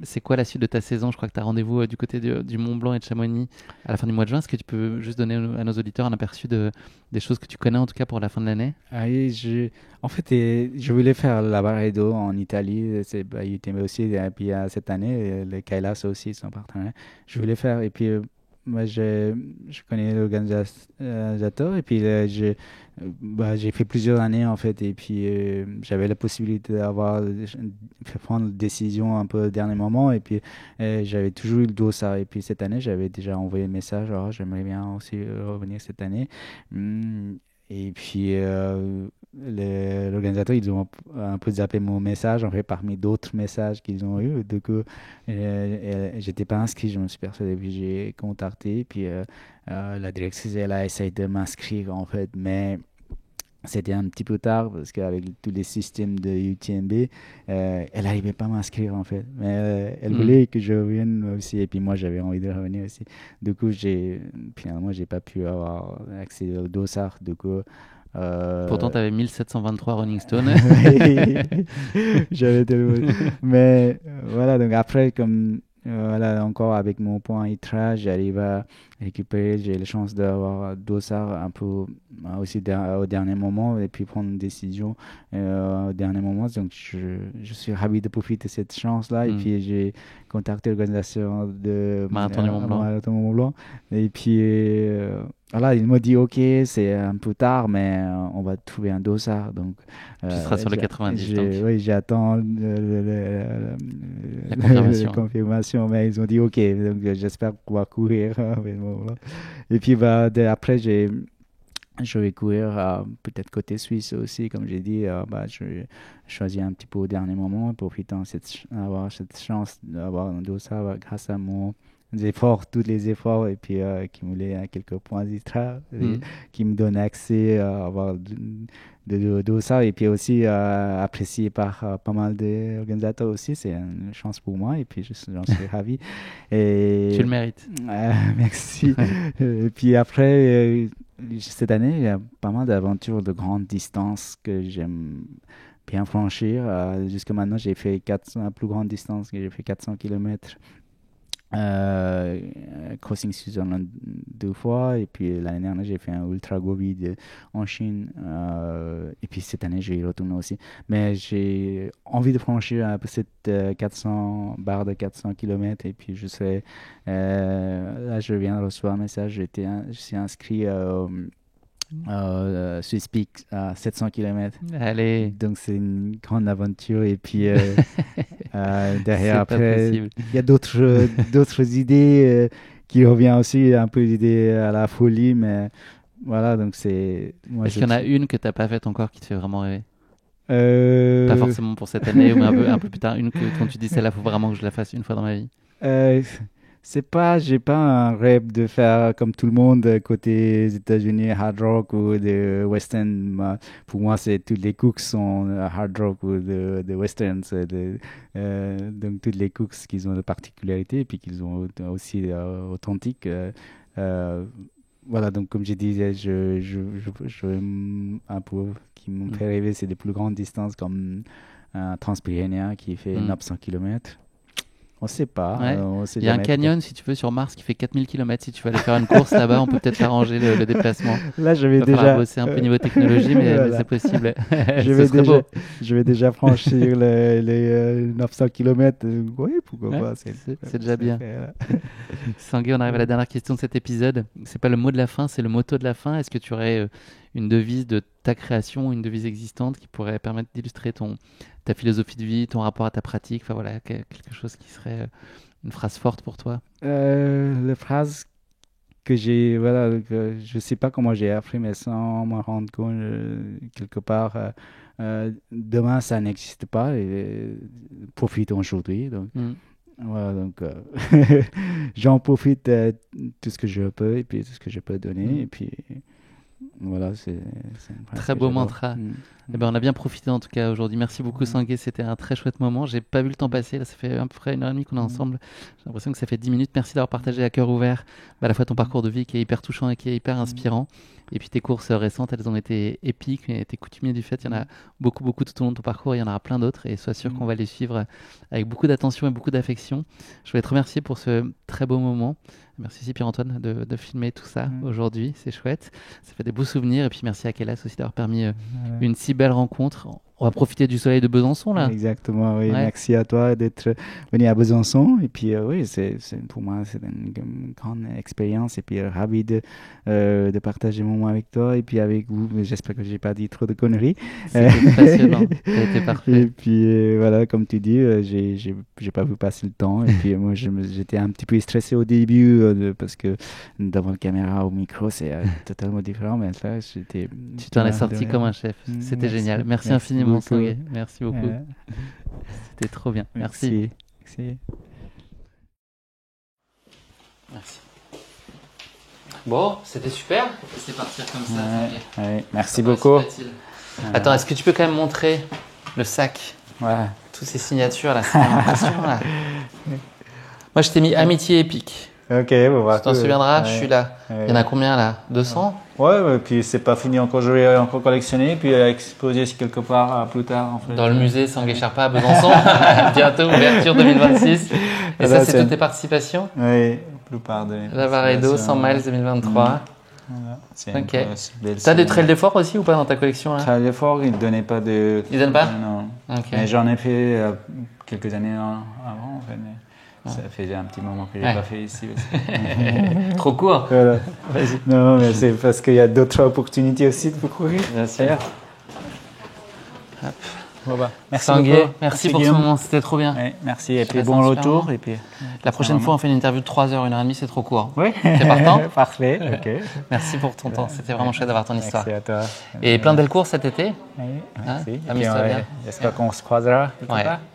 C'est quoi la suite de ta saison? Je crois que tu as rendez-vous du côté du Mont Blanc et de Chamonix à la fin du mois de juin. Est-ce que tu peux juste donner à nos auditeurs un aperçu des choses que tu connais en tout cas pour la fin de l'année? En fait, je voulais faire la Barredo en Italie, UTMB aussi, et puis cette année, les Kailas aussi sont partenaires. Je voulais faire, et puis moi je connais l'organisateur, et puis j'ai fait plusieurs années en fait, et puis j'avais la possibilité de prendre une décision un peu au dernier moment, et puis j'avais toujours eu le dos ça, et puis cette année j'avais déjà envoyé le message, j'aimerais bien aussi revenir cette année. Et puis l'organisateur, ils ont un peu zappé mon message en fait parmi d'autres messages qu'ils ont eu. Du coup, j'étais pas inscrit, je me suis persuadé. Puis j'ai contacté, puis la directrice elle a essayé de m'inscrire en fait, mais c'était un petit peu tard parce qu'avec tous les systèmes de UTMB, elle n'arrivait pas à m'inscrire en fait. Mais elle voulait que je revienne aussi. Et puis moi, j'avais envie de revenir aussi. Du coup, finalement, j'ai pas pu avoir accès au dossard. Du coup, pourtant, tu avais 1723 Running Stone. J'avais tellement... Mais voilà, donc après, comme voilà, encore avec mon point ITRA, j'arrive à récupérer, j'ai la chance d'avoir dossard un peu aussi au dernier moment et puis prendre une décision au dernier moment. Donc je suis ravi de profiter de cette chance-là. Et puis j'ai contacté l'organisation de Marathon du Mont Blanc. Et puis voilà, il m'a dit ok, c'est un peu tard, mais on va trouver un dossard. Donc tu seras sur le 90. Oui, j'attends la confirmation, mais ils ont dit ok, donc j'espère pouvoir courir. Et puis après, je vais courir peut-être côté suisse aussi, comme j'ai dit. Je choisis un petit peu au dernier moment, profitant d'avoir cette chance d'avoir un dossard grâce à tous les efforts, et puis accumuler quelques points extra qui me donnent accès à avoir de dossard, et puis aussi apprécié par pas mal d'organisateurs aussi. C'est une chance pour moi, et puis j'en suis ravi. Et, tu le mérites. Merci. Et puis après, cette année, il y a pas mal d'aventures de grande distance que j'aime bien franchir. Jusqu'à maintenant, j'ai fait la plus grande distance, j'ai fait 400 km Crossing Switzerland 2 fois, et puis l'année dernière j'ai fait un ultra gobi en Chine, et puis cette année j'ai retourné aussi, mais j'ai envie de franchir un peu cette 400 barre de 400 km, et puis je serai là je viens de recevoir un message, je suis inscrit Swiss Peak à 700 km. Allez. Donc c'est une grande aventure, et puis derrière après il y a d'autres idées qui reviennent aussi, un peu l'idée à la folie, mais voilà, donc c'est moi. Est-ce qu'il y en a une que tu n'as pas faite encore qui te fait vraiment rêver? Pas forcément pour cette année, mais un peu plus tard, une que quand tu dis celle-là, faut vraiment que je la fasse une fois dans ma vie. J'ai pas un rêve de faire comme tout le monde côté États-Unis, hard rock ou de western. Pour moi, toutes les cooks sont hard rock ou de western. Donc toutes les cooks qui ont de particularités, et puis qu'ils ont aussi authentiques. Voilà, donc comme je disais, un peu qui m'ont fait rêver, c'est des plus grandes distances comme un Transpyrénéen qui fait 900 km. On ne sait pas. Ouais. Il y a un canyon, si tu veux, sur Mars qui fait 4000 km. Si tu veux aller faire une course là-bas, on peut peut-être arranger le déplacement. Là, je vais déjà bosser un peu niveau technologie, mais, voilà. Mais c'est possible. Je vais déjà franchir les 900 km. Oui, pourquoi pas. C'est déjà bien. Sangué, on arrive à la dernière question de cet épisode. C'est pas le mot de la fin, c'est le motto de la fin. Est-ce que tu aurais une devise de ta création, une devise existante qui pourrait permettre d'illustrer ta philosophie de vie, ton rapport à ta pratique, enfin voilà, quelque chose qui serait une phrase forte pour toi? La phrase que j'ai, voilà, je sais pas comment j'ai appris, mais sans m'en rendre compte, quelque part, demain ça n'existe pas, et profitons aujourd'hui. Donc, voilà, donc j'en profite tout ce que je peux, et puis tout ce que je peux donner, et puis voilà, c'est très beau mantra. Eh ben, on a bien profité en tout cas aujourd'hui. Merci beaucoup Sangué, c'était un très chouette moment. J'ai pas vu le temps passer, là ça fait à peu près 1h30 qu'on est ensemble. J'ai l'impression que ça fait 10 minutes. Merci d'avoir partagé à cœur ouvert à la fois ton parcours de vie qui est hyper touchant et qui est hyper inspirant, et puis tes courses récentes, elles ont été épiques, et tes coutumiers du fait, il y en a beaucoup tout au long de ton parcours, il y en aura plein d'autres, et sois sûr qu'on va les suivre avec beaucoup d'attention et beaucoup d'affection. Je voulais te remercier pour ce très beau moment. Merci aussi Pierre-Antoine de filmer tout ça aujourd'hui, c'est chouette, ça fait des beaux souvenirs, et puis merci à Kélas aussi d'avoir permis une si belle rencontre. On va profiter du soleil de Besançon là. Exactement, oui. Ouais. Merci à toi d'être venu à Besançon, et puis oui, pour moi c'est une grande expérience, et puis ravi de partager mon moment avec toi et puis avec vous. J'espère que j'ai pas dit trop de conneries. C'était passionnant, c'était parfait. Et puis voilà, comme tu dis, j'ai pas vu passer le temps, et puis moi j'étais un petit peu stressé au début parce que devant la caméra, au micro, c'est totalement différent, mais là j'étais. Tu t'en es sorti comme un chef. C'était génial. Merci infiniment. Sangué. Merci beaucoup. C'était trop bien. Merci. Bon, c'était super. C'est partir comme ça. Merci beaucoup. Attends, est-ce que tu peux quand même montrer le sac? Toutes ces signatures là, c'est impressionnant là. Moi, je t'ai mis amitié épique. Ok, bon, tu t'en souviendras, je suis là. Il y en a combien là? 200? Ouais, puis c'est pas fini encore, je vais encore collectionner, puis exposer quelque part plus tard. En fait. Dans le musée Sangué Sherpa à Besançon, bientôt, ouverture 2026. Et ça, c'est toutes tes participations? Oui, la plupart de mes participations. Lavaredo, 100 miles 2023. Voilà, ok. T'as des trails d'effort aussi ou pas dans ta collection? Trails d'effort, ils ne donnaient pas de. Ils donnent pas? Non. Okay. Mais j'en ai fait quelques années avant, en fait. Mais... Ça fait un petit moment que je n'ai pas fait ici aussi. Trop court. Voilà. Vas-y. Non, mais c'est parce qu'il y a d'autres opportunités aussi de courir. Bien sûr. Bon bah, merci Sangué, merci pour ce moment, c'était trop bien. Ouais, merci, et puis bon retour. Et puis, la prochaine fois, on fait une interview de 3h, 1h30, c'est trop court. Oui. C'est partant? Parfait, ok. Merci pour ton temps, c'était vraiment chouette d'avoir ton histoire. Merci à toi. Et plein de belles courses cet été? Oui, merci. Amuse-toi bien. J'espère qu'on se croisera.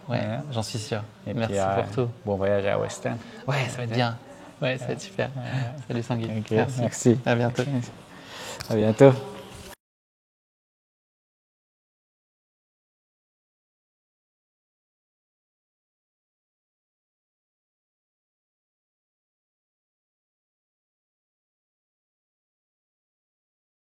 Ouais, j'en suis sûr. Et merci puis, pour tout. Bon voyage à Western. Ouais, ça va être bien. Ouais, ça va être super. Salut Sangué. Merci. À bientôt. À bientôt.